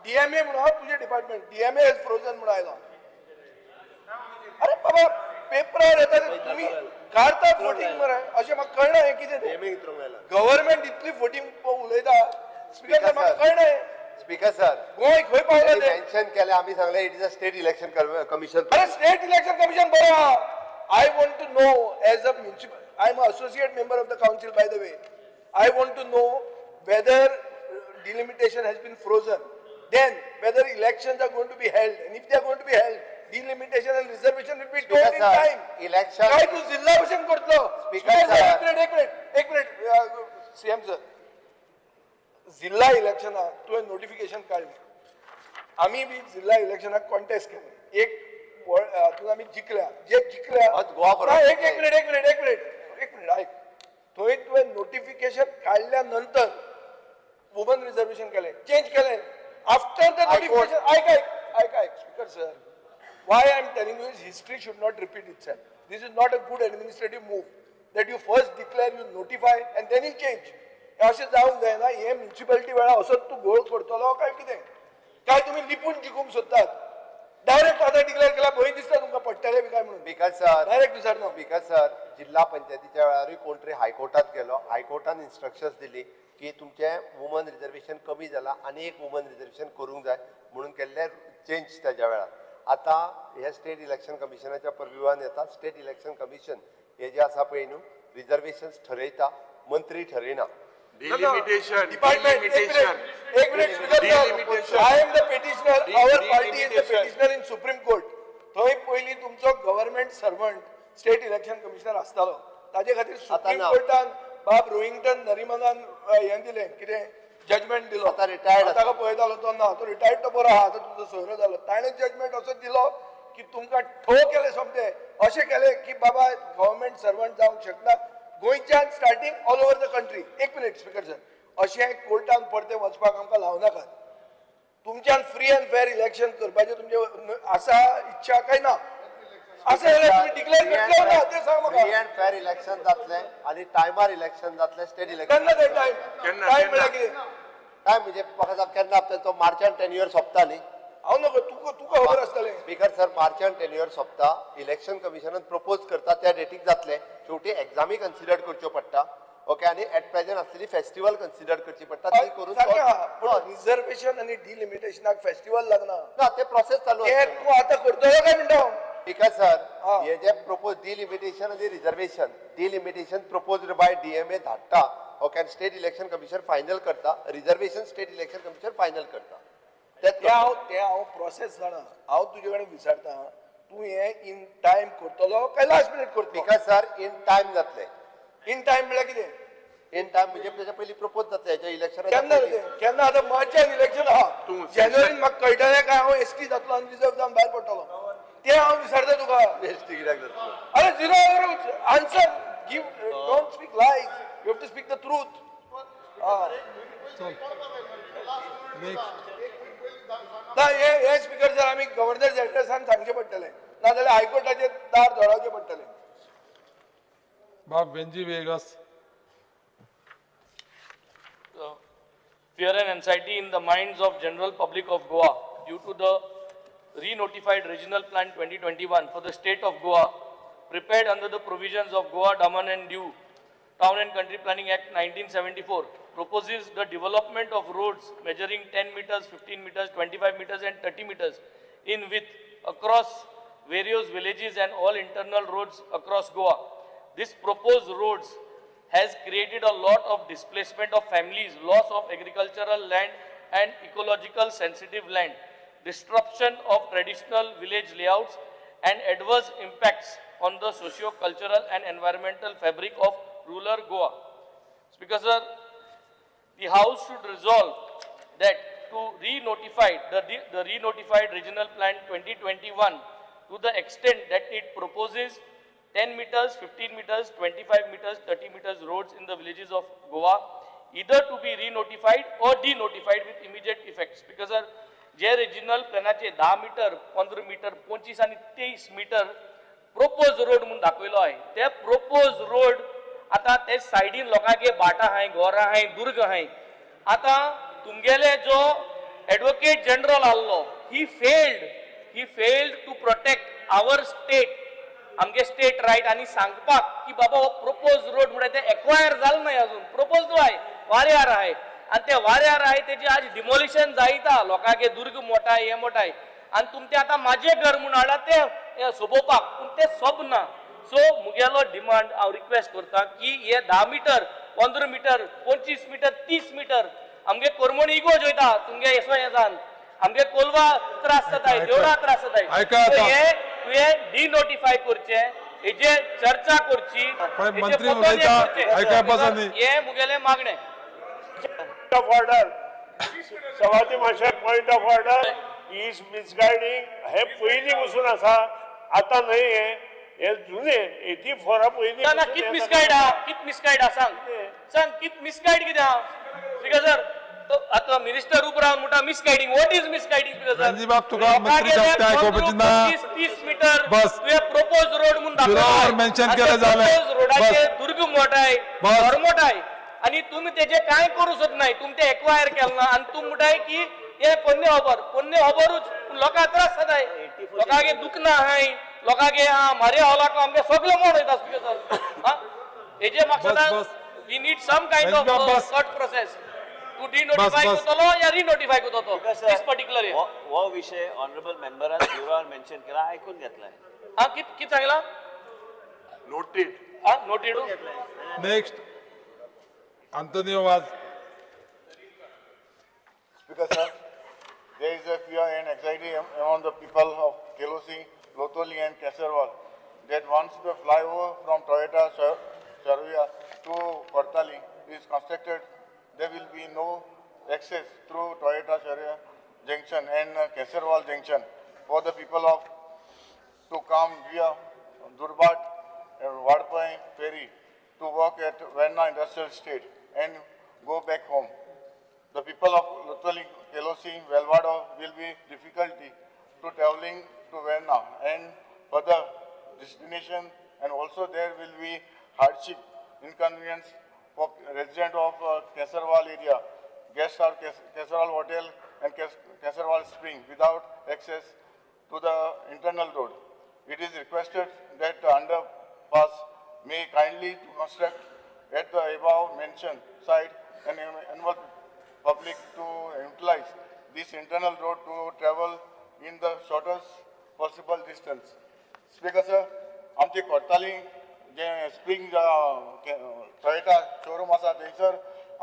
DMA म्हणून तुझे डिपार्टमेंट DMA इज फ्रोजन म्हणून आयला अरे बाबा पेपरार येता तुम्ही काढता फोटिंग मरे अशें म्हाका कळना हें कितें गव्हर्नमेंट इतली फोटिंग उलयता स्पीकर म्हाका कळना स्पीकर सर गोंय खंय पावला ते मेन्शन केले आमी सांगले it is a state election commission अरे स्टेट इलेक्शन कमिशन बरो आहा I want to know as a municipal I am associate member of the council by the way I want to know whether delimitation has been frozen then whether elections are going to be held and if they are going to be held delimitation and reservation will be told in time election काय तू जिल्हा परिषद करतलो speaker एक minute CM sir जिल्हा election तुवें notification काढलें आमी बी जिल्हा इलेक्शनाक contest केलें एक हातून आमी जिखल्या जे जिखल्या एक मिनिट आयक थंय तुवें नोटिफिकेशन काढल्या नंतर वुमन रिजर्वेशन केले चेंज केले आफ्टर द नोटिफिकेशन ऐक speaker sir why I am telling you is history should not repeat itself this is not a good administrative move that you first declare you notify and then you change असे जावंक जायना हे municipality वेळा असोच तू गोळ करतलो काय कितें काय तुम्ही लिपून जिखूंक सोदतात डायरेक्ट आता डिक्लेअर केला भंय दिसता तुमकां पडटले बी काय म्हणून स्पीकर सर डायरेक्ट विचारना स्पीकर सर जिल्हा पंचायतीच्या वेळारूय कोण तरी हायकोर्टात गेलो हायकोर्टान इन्स्ट्रक्शन्स दिली की तुमचे वुमन रिजर्वेशन कमी जाला आनी एक वुमन रिजर्वेशन करूंक जाय म्हणून केल्ले चेंज त्याच्या वेळार आता हे स्टेट इलेक्शन कमिशनाच्या परव्यूवान येता स्टेट इलेक्शन कमिशन हे जे आसा पळय न्हू रिजर्वेशन्स ठरयता मंत्री ठरयना Delimitation. Department, एक minute speaker Delimitation. I am the petitioner, our party is the Delimitation. petitioner in Supreme Court. थंय पयलीं तुमचो government servant state election commissioner आसतालो ताजे खातीर सुप्रीम ना. कोर्टान बाब रोहिंग्टन नरिमनान हें दिलें कितें जजमेंट दिलो आतां retired आसा. ताका पळयतालो तो ना तो रिटायर्ड तो बरो आहा आतां तुजो सोयरो जालो ताणें जजमेंट असो दिलो की तुमकां ठो केलें सोमतें अशें केलें की बाबा गव्हर्नमेंट सर्वंट जावंक शकना गोंयच्यान starting all over the country. एक मिनिट स्पीकर सर अशें कोर्टान परते वचपाक आमकां लावनाकात. तुमच्यान फ्री अँड फेअर इलेक्शन करपाचें तुमचे आसा इच्छा काय ना अशें जाल्यार तुमी डिक्लेअर करतले ना तें सांग म्हाका. फ्री अँड फेअर इलेक्शन जातलें आनी टायमार इलेक्शन जातलें स्टेट इलेक्शन. केन्ना ते टायम केन्ना? टायम म्हळ्यार कितें काय म्हणजे म्हाका सांग केन्ना तो मार्चान टेन्युअर सोंपता न्ही. हांव नकळो तुका खबर आसतलें. स्पीकर सर मार्चान टेन्युअर सोंपता इलेक्शन कमिशनान प्रपोज करता त्या डेटीक जातले शेवटी एक्झामी कन्सिडर करच्यो पडटा ओके आनी एट प्रेझेंट आसलेली फेस्टिवल कन्सिडर करची पडटा ती करून रिझर्वेशन आनी डिलिमिटेशनाक फेस्टिवल लागना ना ते प्रोसेस चालू ते आसता. तूं आतां करतलो काय म्हणटा हांव. स्पीकर सर हा. हे जे प्रपोज डिलिमिटेशन आनी reservation delimitation proposed by DMA धाडटा ओके आनी स्टेट इलेक्शन कमिशन फायनल करता reservation state election commission final करता. ते हांव प्रोसेस जाणा हांव तुजे कडेन विचारता तूं हें इन टायम करतलो काय लास्ट मिनिट करतलो. स्पीकर सर इन टायम जातले. इन टायम म्हळ्यार कितें इन टायम म्हणजे तेच्या पयलीं प्रपोज जातले हेच्या केन्ना इलेक्शन तें? केन्ना आतां मार्चान इलेक्शन आहा जानेवारीन म्हाका कळटलें काय हांव एसटी जातलो आनी रिजर्व जावन भायर पडटलो तें हांव विचारता तुका. एसटी कित्याक जातलो. अरे zero answer give don't speak lies you have to speak the truth. ना हे स्पीकर जर आमी गव्हर्नर जनरलान सांगचें पडटलें नाजाल्यार हायकोर्टाचेर दार धोडावचें पडटलें. Bob Benji Vegas. Fear and anxiety in the minds of general public of Goa due to the re-notified Regional Plan 2021 for the state of Goa, prepared under the provisions of Goa Daman and Diu Town and Country Planning Act 1974, proposes the development of roads measuring 10 meters, 15 meters, 25 meters and 30 meters in width across various villages and all internal roads across Goa. This proposed roads has created a lot of displacement of families, loss of agricultural land and ecological sensitive land, disruption of traditional village layouts and adverse impacts on the socio-cultural and environmental fabric of rural Goa. Speaker sir, the House should resolve that to re-notify the re-notified Regional Plan 2021 to the extent that it proposes 10 meters, 15 meters, 25 meters, 30 meters roads in the villages of Goa, either to be re-notified or de-notified with immediate effects. Because sir, जे regional प्लॅनाचे 10 metre, 15 metre, 25 आणि 23 metre propose road म्हणून दाखवलो आहे. ते propose road आता ते साइडीन लोकांचे Bata आहे, घोरा आहे, दुर्ग आहे. आता तुमगेले जो एडवोकेट जनरल आल्लो, he failed to protect our state, आमगे स्टेट राईट आणि सांगपाक की बाबा हो प्रोपोज रोड म्हणजे ते एक्वायर झालं नाही अजून प्रोपोज आहे वाऱ्यार आहे आणि ते वाऱ्यार आहे त्याची आज डिमोलिशन जायता लोकांगे दुर्ग मोठा आहे हे मोठा आहे आणि तुमचे आता माझे घर म्हणून हाडा ते सोबोवपाक पूण ते सोबना. सो मुगेलो डिमांड हांव रिक्वेस्ट करता की हे 10 मीटर 15 मीटर 25 मीटर 30 मीटर आमगे कोरमणी इगोज वयता तुमगे येसो येजान आमगे कोलवा त्रास जाताय देवळा त्रास जाताय तुये डिनोटिफाय करचे हेजे चर्चा करची मंत्री हे मुगेले मागणे. Point of order. सभापती माशा पॉइंट ऑफ ऑर्डर इज मिसगायडिंग हे पयलीं पासून आसा आता नाही हे जुने 84 पयलीं ना कित मिसगायड सांग कित मिसगायड कितें आहा स्पीकर सर आता मिनिस्टर उब रावन म्हणटा misguiding what is misguiding speaker sir Ranji bab तुका मंत्री सांगता आयकोपाची ना 30 मीटर बस तुवें प्रोपोज रोड म्हणून तुला मेन्शन केलं जालें रोडाचे दुर्ग मोठा आहे घर मोठा आहे आणि तुम्ही त्याचे काय करू शकत नाही तुमचे एक्वायर केलं ना आणि तू म्हणताय की हे पोन्ने खबरूच लोकांक त्रास जाताय लोकांगे दुखना आहे लोकांगे मारे हवलाक आमगे सगळे मोड वयता स्पीकर सर हेजे म्हाका we need some kind of short process to denotify करतलो या रिनोटिफाय करतलो दिस पर्टिक्युलर हो विषय ऑनरेबल मेंबरान ब्युरोवर मेन्शन केला ऐकून घेतलाय. कित सांगला noted noted next Antonio Vaz. Speaker sir, there is a fear and anxiety among the people of Kelosi, Lotoli and Keserwal that once the flyover from Toyota Sarvia to Kortali is constructed, there will be no access through Toyota Sarvia Junction and Keserwal Junction for the people of to come via Durbat and Wadpai ferry to work at Verna Industrial Estate and go back home. The people of Lotoli, Kelosi, Velvado will be difficulty to traveling to Verna and further destination, and also there will be hardship, inconvenience for resident of Keserwal area, guest of Keserwal Hotel and Keserwal Spring without access to the internal road. It is requested that the underpass may kindly to construct at the above mentioned site and enable public to utilize this internal road to travel in the shortest possible distance. Speaker sir, आमची कोर्ताली जे spring Toyota showroom आसा थंयसर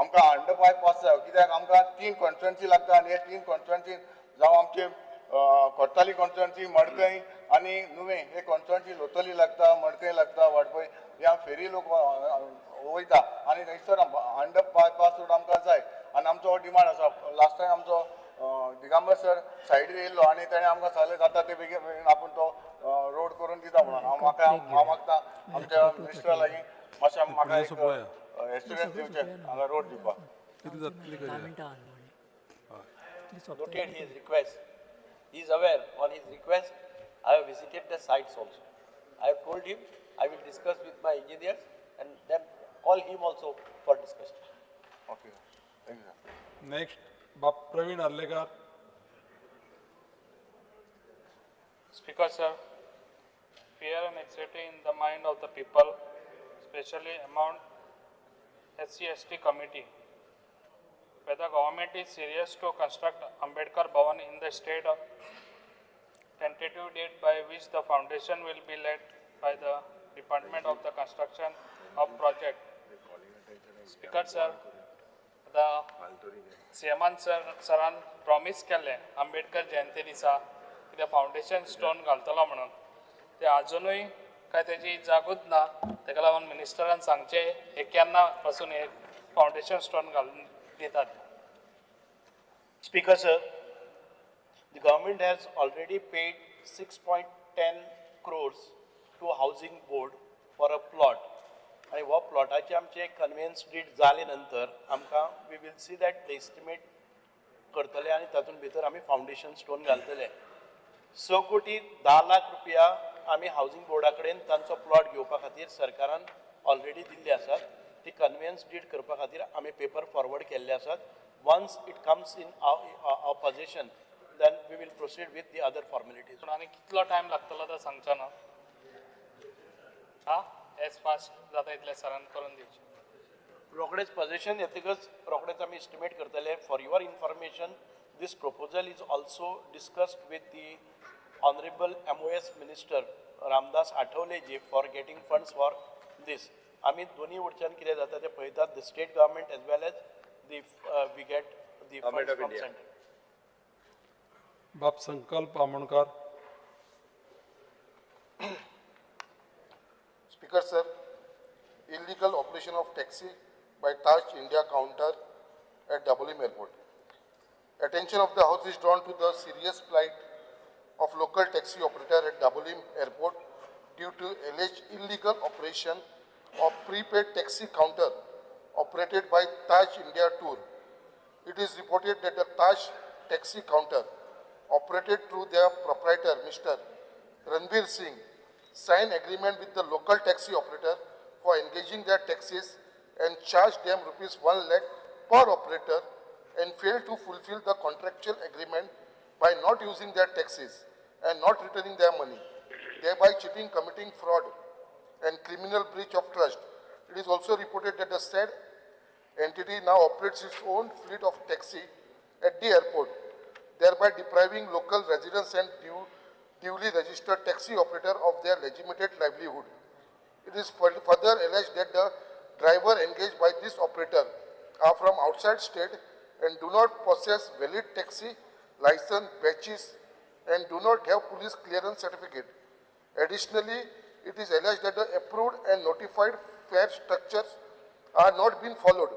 आमकां underpass pass जाय कित्याक आमकां 3 constituency लागता आनी हे 3 कॉन्स्टिट्युएन्सी जावं आमचे कोर्ताली कॉन्स्टिट्युएन्सी मडकय आनी नुवें हे कॉन्स्टिट्युएन्सी लोतली लागता मडकय लागता वाडपय ह्या फेरी लोक वयता आनी थंयसर अंडरपास रोड आमकां जाय आनी आमचो डिमांड आसा लास्ट टायम आमचो दिगंबर सर सायडीर येयल्लो आनी ताणें आमकां सांगलें जाता ते बेगीन आपूण तो रोड करून दिता म्हणून हांव मागता आमच्या मिनिस्टरा लागीं मातशें म्हाका एक एस्टिमेट दिवचें हांगा रोड दिवपाक. Noted his request. He is aware. On his request, I have visited the sites also. I have told him I will discuss with my engineers and then call him also for discussion. Okay. Thank you, sir. Next, Praveen Arlekar. Speaker sir, fear and anxiety in the mind of the people, especially among SC/ST committee. Whether government is serious to construct Ambedkar Bhavan in the state of tentative date by which the foundation will be laid by the Department of the Construction of Project. Speaker sir, the CMan sir promise केले आंबेडकर जयंती दिसा कितें foundation stone घालतलो म्हणून ते अजूनही काय त्याची जागूच ना ताका लागून मिनिस्टरान सांगचे हे केन्ना पासून हे फाउंडेशन स्टोन घालून दितात. Speaker sir, the government has already paid 6.10 crores to housing board for a plot. आणि हो प्लॉटाचे आमचे कन्व्हेन्स डीड जाले नंतर आमकां we will see that the estimate करतले आनी तातूंत भितर आमी फाउंडेशन स्टोन घालतले. 6,10,00,000 रुपया आमी हावजींग बोर्डा कडेन तांचो प्लॉट घेवपा खातीर सरकारान ऑलरेडी दिल्ले आसात. ती कन्व्हेन्स डीड करपा खातीर आमी पेपर फॉरवर्ड केल्ले आसात. Once it comes in our position then we will proceed with the other formalities. आनी कितलो टायम लागतलो तो सांगचो ना हा एज फास्ट जाता इतले सरान करून दिवचे. रोकडेच पोझिशन येतकच रोकडेच आमी एस्टिमेट करतले. For your information this proposal is also discussed with the Honorable MOS Minister Ramdas Athavaleji for getting funds for this. आमी दोन्ही वटच्यान कितें जाता तें पळयतात. The state government as well as the we get the funds from center. बाप संकल्प Amonkar. Speaker sir, illegal operation of taxi by Taj India counter at WM Airport. Attention of the House is drawn to the serious plight of local taxi operator at WM Airport due to alleged illegal operation of prepaid taxi counter operated by Taj India Tour. It is reported that the Taj taxi counter operated through their proprietor Mr. Ranveer Singh signed agreement with the local taxi operator for engaging their taxis and charged them ₹1 lakh per operator and failed to fulfill the contractual agreement by not using their taxis and not returning their money, thereby cheating, committing fraud and criminal breach of trust. It is also reported that the said entity now operates its own fleet of taxi at the airport, thereby depriving local residents and duly registered taxi operator of their legitimate livelihood. It is further alleged that the driver engaged by this operator are from outside state and do not possess valid taxi license badges and do not have police clearance certificate. Additionally, it is alleged that the approved and notified fare structures are not being followed,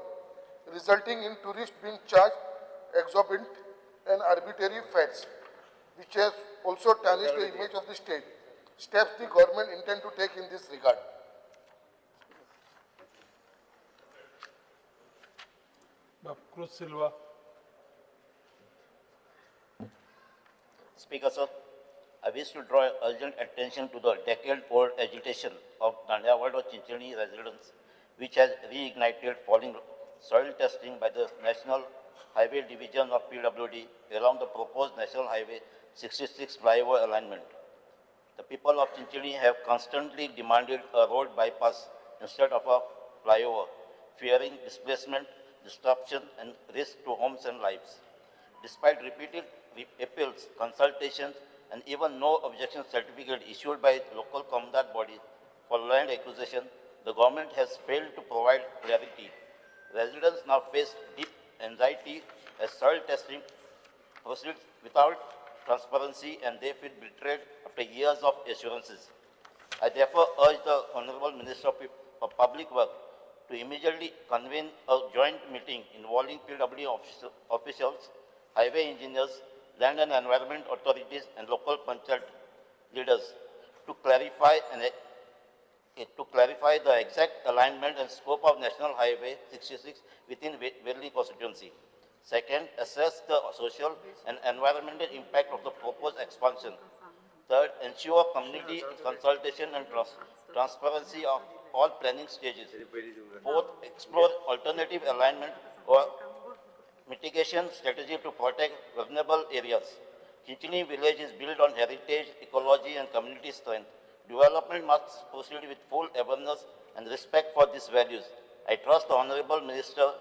resulting in tourists being charged exorbitant and arbitrary fares, which has also tarnished the image of the state. Steps the government intend to take in this regard. Cruz Silva. Speaker, sir, I wish to draw urgent attention to the decade-old agitation of Dandiawada Chinchani residents, which has reignited following soil testing by the National Highway Division of PWD along the proposed National Highway 66 flyover alignment. The people of Chinchani have constantly demanded a road bypass instead of a flyover, fearing displacement, disruption, and risk to homes and lives. Despite repeated appeals, consultations, and even no objection certificate issued by local commandant body for land acquisition, the government has failed to provide clarity. Residents now face deep anxiety as soil testing proceeds without transparency and they feel betrayed after years of assurances. I therefore urge the Honorable Minister of Public Works to immediately convene a joint meeting involving PW officials, highway engineers, land and environment authorities, and local panchayat leaders to clarify the exact alignment and scope of National Highway 66 within Worli constituency. Second, assess the social and environmental impact of the proposed expansion. Third, ensure community consultation and transparency of all planning stages. Fourth, explore alternative alignment or mitigation strategy to protect vulnerable areas. Chinchani village is built on heritage, ecology, and community strength. Development must proceed with full awareness and respect for these values. I trust the Honorable Minister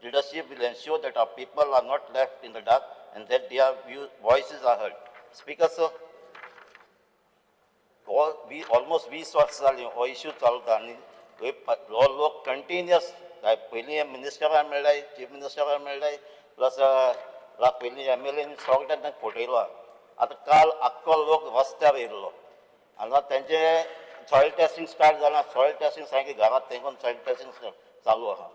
leadership will ensure that our people are not left in the dark and that their voices are heard. Speaker, sir, almost 20 वर्ष जाली हो issue चालता आनी लोक continuous पयलीं मिनिस्टराक मेळ्ळाय chief मिनिस्टराक मेळ्ळाय plus पयलीं MLA सगळ्यांक तांकां फटयलो आतां काल आख्खो लोक रस्त्यार येयल्लो हांगा तेंचे सॉयल टेस्टिंग स्टार्ट जालां सॉयल टेस्टिंग सारकें घरांत तेंकून सॉयल टेस्टिंग चालू आहा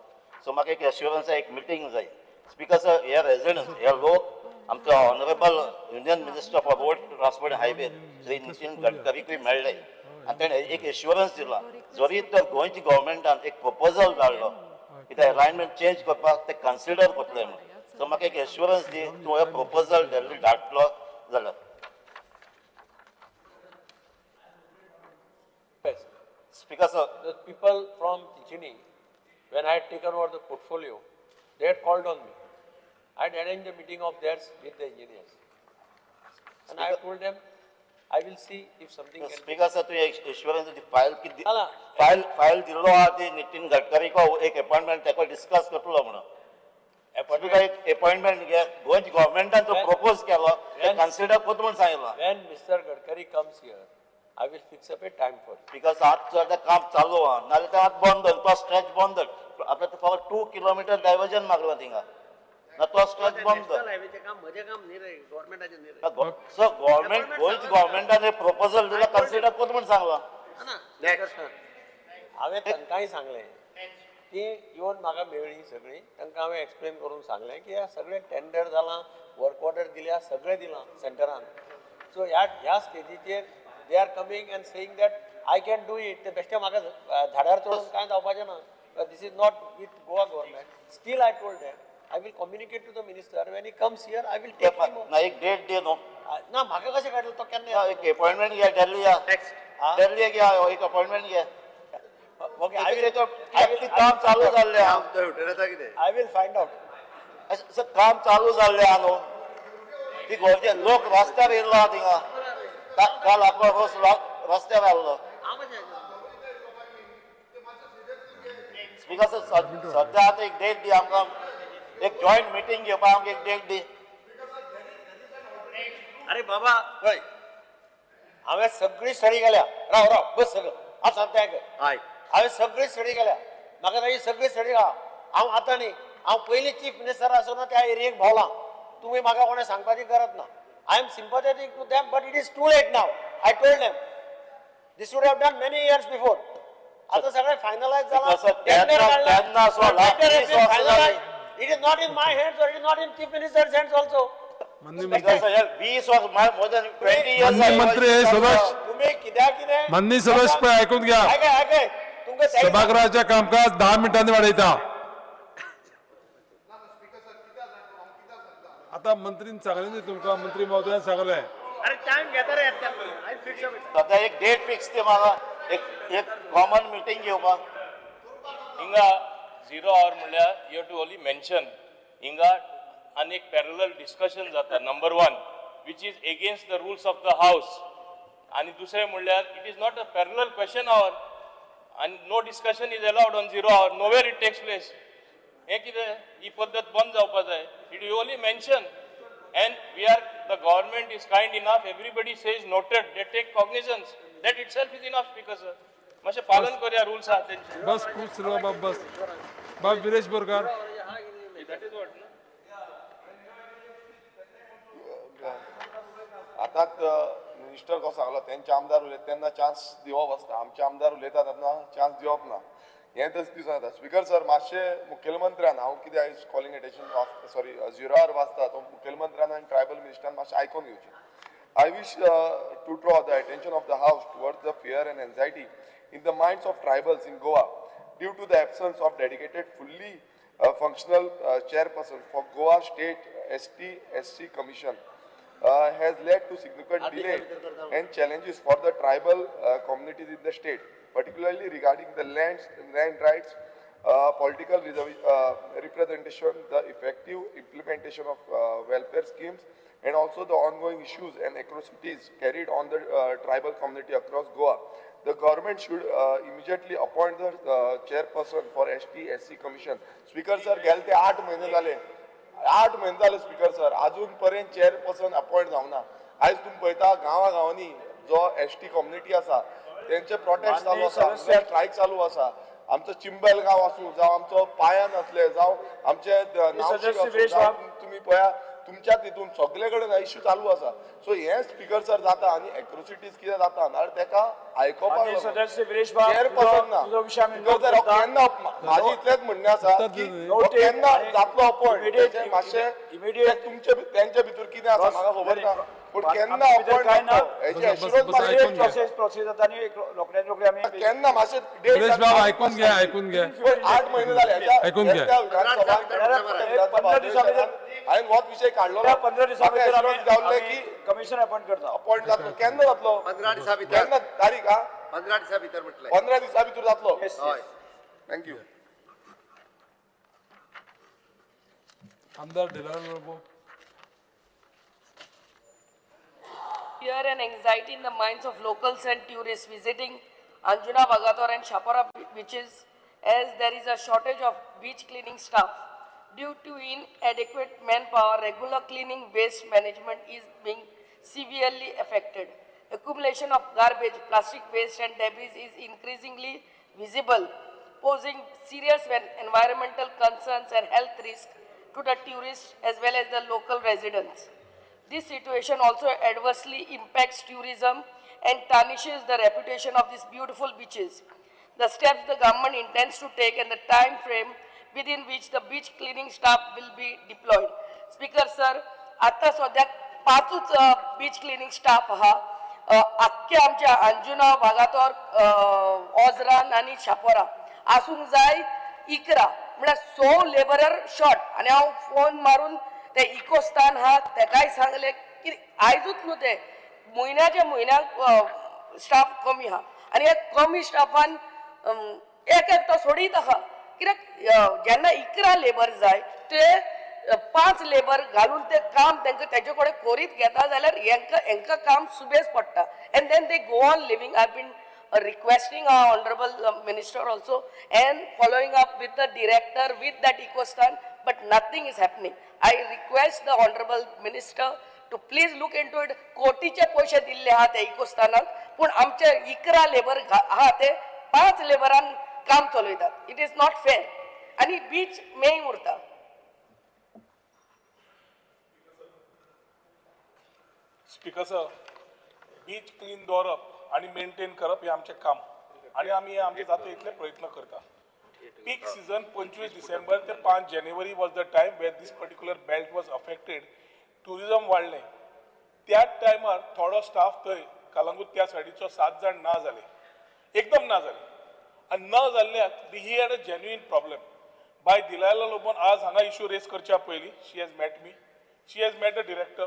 सो म्हाका एक एश्युरन्स एक मिटींग जाय स्पीकर सर हे रेजिडंट्स हे लोक आमचो honourable union minister for road transport and highway Shri Nitin गडकरीकूय मेळ्ळे आनी ताणें एक एश्युरन्स दिला जरी तर गोंयच्या गव्हर्मेंटान एक प्रपोजल धाडलो की ते अलायनमेंट चेंज करपाक ते कन्सिडर करतले म्हणून सो म्हाका एक एश्युरन्स दी तूं हे प्रपोजल धाडटलो जाल्यार Speaker, sir, the people from Chinchani, when I had taken over the portfolio, they had called on me. I had arranged a meeting of theirs with the engineers. And I told them, I will see if something can Speaker, sir, tu assurance the file dillo adi Nitin Gadkari ko ek appointment teko discuss kartulo mano. Appointment ge goanch government an to propose kelo consider kotmun sangila. When Mr. Gadkari comes here, I will fix up a time for it. Because आज the काम चालू आहे नाले तर आज बंद तो stretch बंद आता तो फक्त 2 किलोमीटर डायव्हर्जन मागला तिंगा ना तो स्ट्रेच बंद नॅशनल हायवेचे काम म्हजे काम नाही रे गव्हर्नमेंटाचे नाही रे सो गव्हर्नमेंट गोंयच गव्हर्नमेंटाने प्रपोजल दिला कन्सिडर कर म्हणून सांगला हांवें तांकांय सांगलें ती येवन म्हाका मेळ्ळी सगळी तांकां हांवें एक्सप्लेन करून सांगलें की हे सगळें टेंडर जालां वर्क ऑर्डर दिल्या सगळें दिलां सेंटरान सो ह्या स्टेजीचेर they are coming and saying that I can do it. The best मागा धाड्यार चडून कांय जावपाचें ना. This is not with Goa government. Still I told them I will communicate to the minister when he comes here. I will take him. ना एक date they know. ना म्हाका कशें काडलो तो केन्ना एक अपॉइंटमेंट घे दिल्ली या. दिल्ली घे एक अपॉइंटमेंट घे. Okay, I will काम चालू जाल्ले हा. I will find out. Sir काम चालू जाल्ले हा न्हू. ती गोंयचे लोक रस्त्यार येयल्लो हा थिंगा. काल आपलो रोस रस्त्यार आयल्लो स्पीकर सद्या आतां एक डेट दी आमकां एक जॉयंट मिटींग घेवपाक आमकां एक डेट दी अरे बाबा पळय हांवें सगळी स्टडी केल्या राव बस सगळं हांव सांगता हांवें सगळी स्टडी केल्या म्हाका ताची सगळी स्टडी आहा हांव आतां न्ही हांव पयलीं चीफ मिनिस्टर आसतना त्या एरियेक भोंवलां तुमी म्हाका कोणें सांगपाची गरज ना I am sympathetic to them but it is too late now I told them this would have done many years before आता सगळें फायनलायज जालां it is not in my hands or it is not in chief minister's hands also मंत्री तुम्ही कित्याक मंत्री सदस्य पळय ऐकून घ्या ऐकाय तुमकां सभागृहाचे कामकाज 10 मिनिटांनी वाडयता आता मंत्रीन सांगले न्ही तुमकां मंत्री महोदयान सांगले अरे टाइम घेता रे आय फिक्स सध्या एक डेट फिक्स ते म्हाका एक कॉमन मिटींग घेवपाक हिंगा 0 hour म्हणल्यार you have to only mention हिंगा आनी एक पॅरलल डिस्कशन जाता number 1 which is against the rules of the house आणि दुसरें म्हणल्यार it is not a parallel question hour and no discussion is allowed on 0 hour nowhere it takes place हे कितें ही पद्धत बंद जावपाक जाय it you only mention and we are the government is kind enough everybody says noted they take cognizance that itself is enough speaker sir मातशें पालन करूया rules आहा तेंचे बस खुश राव बाब बस बाब Viresh Borkar that is what आतांच मिनिस्टर कसो सांगलो तेंचे आमदार उलयता तेन्ना चान्स दिवप आसता आमचे आमदार उलयता तेन्ना चान्स दिवप ना हें तशें दिसून येता स्पिकर सर मातशें मुखेलमंत्र्यान हांव कितें आयज कॉलिंग अटेन्शन सॉरी 0 hour वाचता तो मुखेलमंत्र्यान आनी ट्रायबल मिनिस्टरान मातशें आयकून घेवचें I wish to draw the attention of the house towards the fear and anxiety in the minds of tribals in Goa due to the absence of dedicated fully functional chairperson for Goa State ST/SC Commission has led to significant delay and challenges for the tribal communities in the state, particularly regarding the land rights, political representation, the effective implementation of welfare schemes, and also the ongoing issues and atrocities carried on the tribal community across Goa. The government should immediately appoint the chairperson for ST/SC Commission. Speaker sir, गेले ते 8 महिने झाले 8 महिने झाले speaker sir अजून पर्यंत chairperson appoint जावना आयज तुम्ही पळयता गांवागांवांनी जो एसटी कम्युनिटी आसा त्यांचे प्रोटेस्ट चालू आसा स्ट्रायक चालू आसा आमचो चिंबल गांव आसूं जावं आमचो पायान असले जावं आमचे तुम्ही पळया तुमच्या तितून सगळे कडेन इश्यू चालू आसा सो हे स्पीकर सर जाता आनी एट्रोसिटीज कितें जाता नाल्यार तेका आयकोपाक चेअरपर्सन ना स्पीकर सर केन्ना म्हाजें इतलेंच म्हणणें आसा की केन्ना जातलो अपॉइंट मातशें तुमचे त्यांच्या भितर कितें आसा म्हाका खबर ना पूण केन्ना अपॉइंट केन्ना मातशें विरेश बाब ऐकून घ्या 8 महिने जाले ऐकून घ्या 15 दिवसां हांवें होच विशय काढलो 15 दिवसां भितर गावले की कमिशन अपॉइंट करता अपॉइंट जातलो केन्ना जातलो 15 दिसां भितर केन्ना तारीख हा 15 दिसां भितर म्हटलें 15 दिसां भितर जातलो हय थँक्यू आमदार ढिलाल बाबू Fear and anxiety in the minds of locals and tourists visiting Anjuna, Bagator and Chapara beaches as there is a shortage of beach cleaning staff. Due to inadequate manpower, regular cleaning waste management is being severely affected. Accumulation of garbage, plastic waste and debris is increasingly visible, posing serious environmental concerns and health risks to the tourists as well as the local residents. This situation also adversely impacts tourism and tarnishes the reputation of these beautiful beaches. The steps the government intends to take and the time frame within which the beach cleaning staff will be deployed. Speaker sir, आता सध्या 5 beach cleaning staff आहा अख्ख्या आमच्या अंजुना भागातोर ओझरान आणि छापोरा आसूंक जाय 11 म्हळ्यार 100 labourer short आणि हांव फोन मारून ते इकोस्तान हा तेकाय सांगले की आयजूच न्हू ते म्हयन्याच्या म्हयन्याक स्टाफ कमी आहा आनी ह्या कमी स्टाफान एक एकटो सोडीत आहा कित्याक जेन्ना 11 लेबर जाय ते 5 लेबर घालून ते काम तांकां तेजे कडेन करीत घेता जाल्यार हेंकां काम सुबेज पडटा and then they go on living I been requesting our honorable minister also and following up with the director with that ecostan but nothing is happening. I request the honorable minister to please look into it. कोटीचे पैसे दिल्ले आहा त्या इकोस्तानाक पण आमचे 11 labour आहा ते 5 लेबरान काम चलयतात. इट इज नॉट फेअर आणि बीच मेय उरता. स्पीकर सर, बीच क्लीन दवरप आणि मेंटेन करप हे आमचें काम आणि आमी आमचे जाता इतले प्रयत्न करता. पीक सीजन 25 डिसेंबर ते 5 जानेवारी was the time where this particular belt was affected. Tourism वाडलें. त्या टायमार थोडो स्टाफ थंय कलंगूट त्या सायडीचो 7 जाण ना जाले, एकदम ना जाले. आनी ना जाल्ल्याक he had a genuine problem. Bai Delilah लोबोन आज हांगा इश्यू रेज करच्या पयलीं she has met me, she has met the director.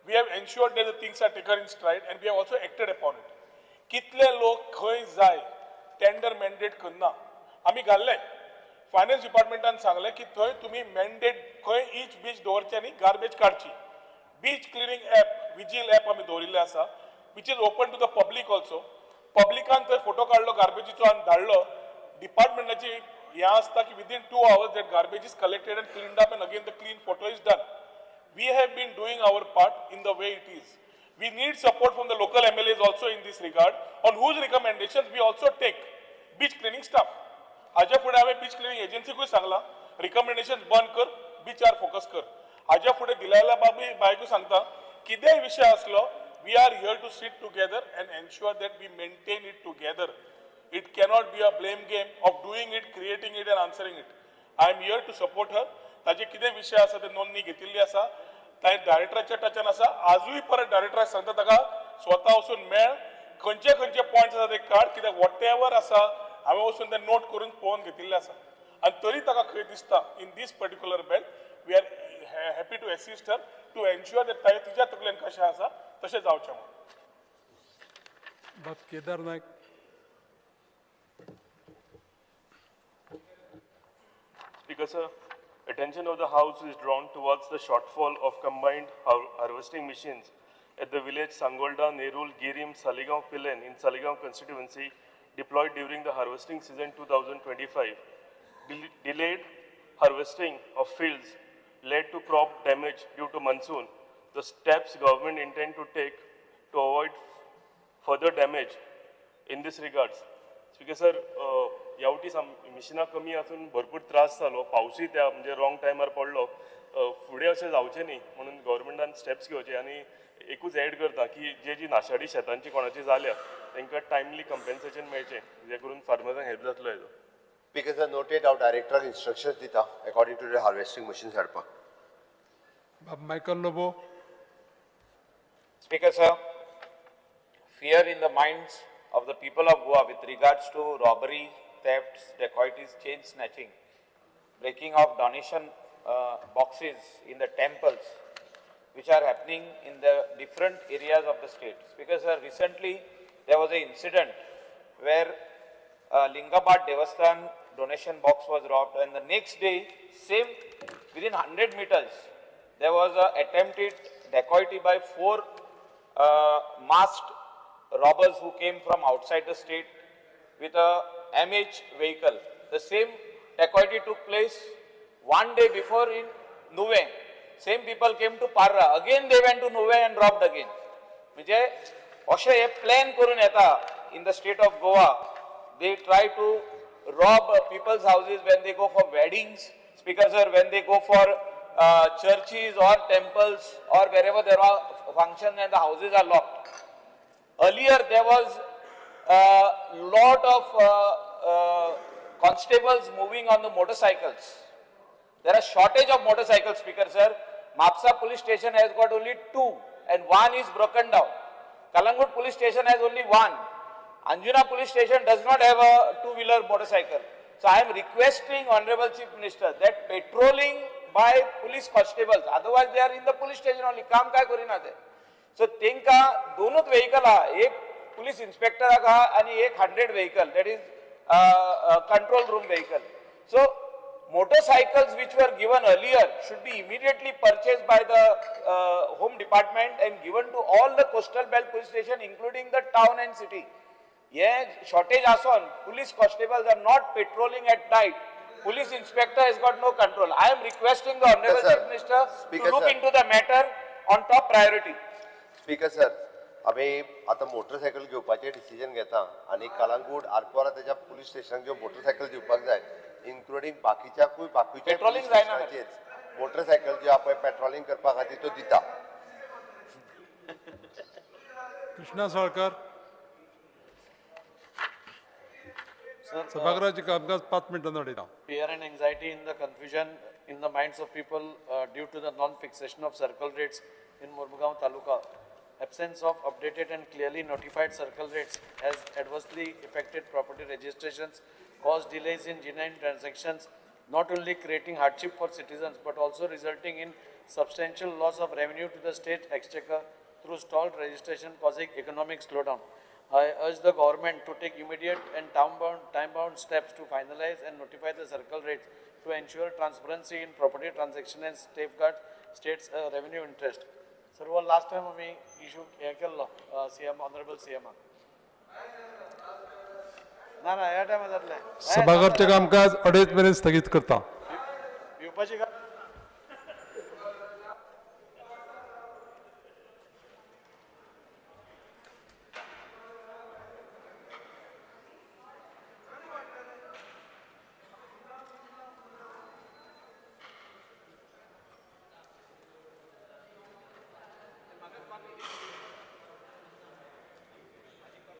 We have ensured that the things are taken in stride and we have also acted upon it. कितले लोक खंय जाय tender mandate करना आमी घाल्ले. फायनान्स डिपार्टमेंटान सांगलें की थंय तुमी मॅन्डेट खंय ईच बीच दवरचें आनी गार्बेज काडची. Beach cleaning app Vigil app आमी दवरिल्ले आसा which is open to the public also. पब्लिकान थंय फोटो काडलो गार्बेजीचो आनी धाडलो. डिपार्टमेंटाची हें आसता की within 2 hours that garbage is collected and cleaned up and again the clean photo is done. We have been doing our part in the way it is. We need support from the local MLAs also in this regard, on whose recommendations we also take beach cleaning staff. हाज्या फुडें हांवें beach cleaning एजन्सीकूय सांगलां recommendation बंद कर, बीचार focus कर. हाज्या फुडें दिलायला बायकूय सांगता कितेंय विशय आसलो we are here to sit together and ensure that we maintain it together. It cannot be a blame game of doing it, creating it and answering it. I am here to support her. ताजे कितें विशय आसा ते नोंदणी घेतिल्ली आसा. ताणें डायरेक्टराच्या टचान आसा. आजूय परत डायरेक्टराक सांगता ताका स्वता वचून मेळ, खंयचे खंयचे पॉयंट्स आसा ते काड, कित्याक वॉट एवर आसा हांवें वचून ते नोट करून पळोवन घेतिल्ले आसा. आनी तरी ताका खंय दिसता in this particular belt we are happy to assist her to ensure that ताणें तिच्या तकलेन कशें आसा तशें जावचें म्हणून. But Kedar Naik. Speaker sir, attention of the House is drawn towards the shortfall of combined harvesting machines at the village Sangolda, Nerul, Girim, Saligaon, Pilen in Saligaon constituency deployed during the harvesting season 2025. Delayed harvesting of fields led to crop damage due to monsoon. The steps government intend to take to avoid further damage in this regards. Speaker sir, यावटी मिशिनां कमी आसून भरपूर त्रास जालो. पावसूय त्या म्हणजे wrong टायमार पडलो. फुडें अशें जावचें न्ही म्हणून गव्हर्मेंटान स्टेप्स घेवचे आनी एकूच एड करता की जी नाशाडी शेतांची कोणाची जाल्या तांकां टायमली कंपेन्सेशन मेळचें जे करून फार्मरांक हेल्प जातलो हेजो. स्पीकर नोटेड हांव डायरेक्टराक इन्स्ट्रक्शन्स दिता according to the harvesting machines हाडपाक. Michael Lobo. Speaker sir, fear in the minds of the people of Goa with regards to robbery, thefts, dacoities, chain snatching, breaking of donation boxes in the temples, which are happening in the different areas of the state. Speaker sir, recently there was an incident where Lingabad Devasthan donation box was robbed, and the next day, same within 100 meters, there was an attempted dacoity by 4 masked robbers who came from outside the state with a MH vehicle. The same dacoity took place one day before in Nuve. Same people came to Parra. Again they went to Nuve and robbed again. म्हणजे अशें हे plan करून येता in the state of Goa. They try to rob people's houses when they go for weddings. Speaker sir, when they go for churches or temples or wherever there are functions and the houses are locked. Earlier there was a lot of constables moving on the motorcycles. There are shortage of motorcycles, Speaker sir. Mapsa police station has got only 2 and 1 is broken down. Kalangut police station has only 1. Anjuna police station does not have a 2-wheeler motorcycle. So I am requesting Honorable Chief Minister that patrolling by police constables, otherwise they are in the police station only, काम काय करिना ते. So तेंका दोनूच vehicle हा, एक police inspector हा आणि एक 100 vehicle, that is control room vehicle. So motorcycles which were given earlier should be immediately purchased by the Home Department and given to all the coastal belt police station, including the town and city. Yeah, shortage ason, police constables are not patrolling at night. Police inspector has got no control. I am requesting the Honorable Chief Minister to look into the matter on top priority. Speaker sir, आमी आतां motorcycle घेवपाचें decision घेता आनी कलंगूट आरपोरा तेज्या police स्टेशनाक ज्यो motorcycle दिवपाक जाय including बाकीच्या पेट्रोलिंग जायना मरे. मोटरसायकल ज्यो आहा पळय पेट्रोलिंग करपा खातीर त्यो दिता. कृष्णा साळकर. सभागृहाची कामकाज 5 मिनटांनी अडयता. Fear and anxiety in the confusion in the minds of people due to the non-fixation of circle rates in Mormugaon Taluka. Absence of updated and clearly notified circle rates has adversely affected property registrations, caused delays in genuine transactions, not only creating hardship for citizens but also resulting in substantial loss of revenue to the state exchequer through stalled registration causing economic slowdown. I urge the government to take immediate and time-bound steps to finalize and notify the circle rates to ensure transparency in property transaction and safeguard state's revenue interest. Sir, last time we issue CM, Honorable CM. ना ना या टायमा जातले. सभागृहाचे कामकाज 2:30 मेरेन स्थगीत करता. येवपाची का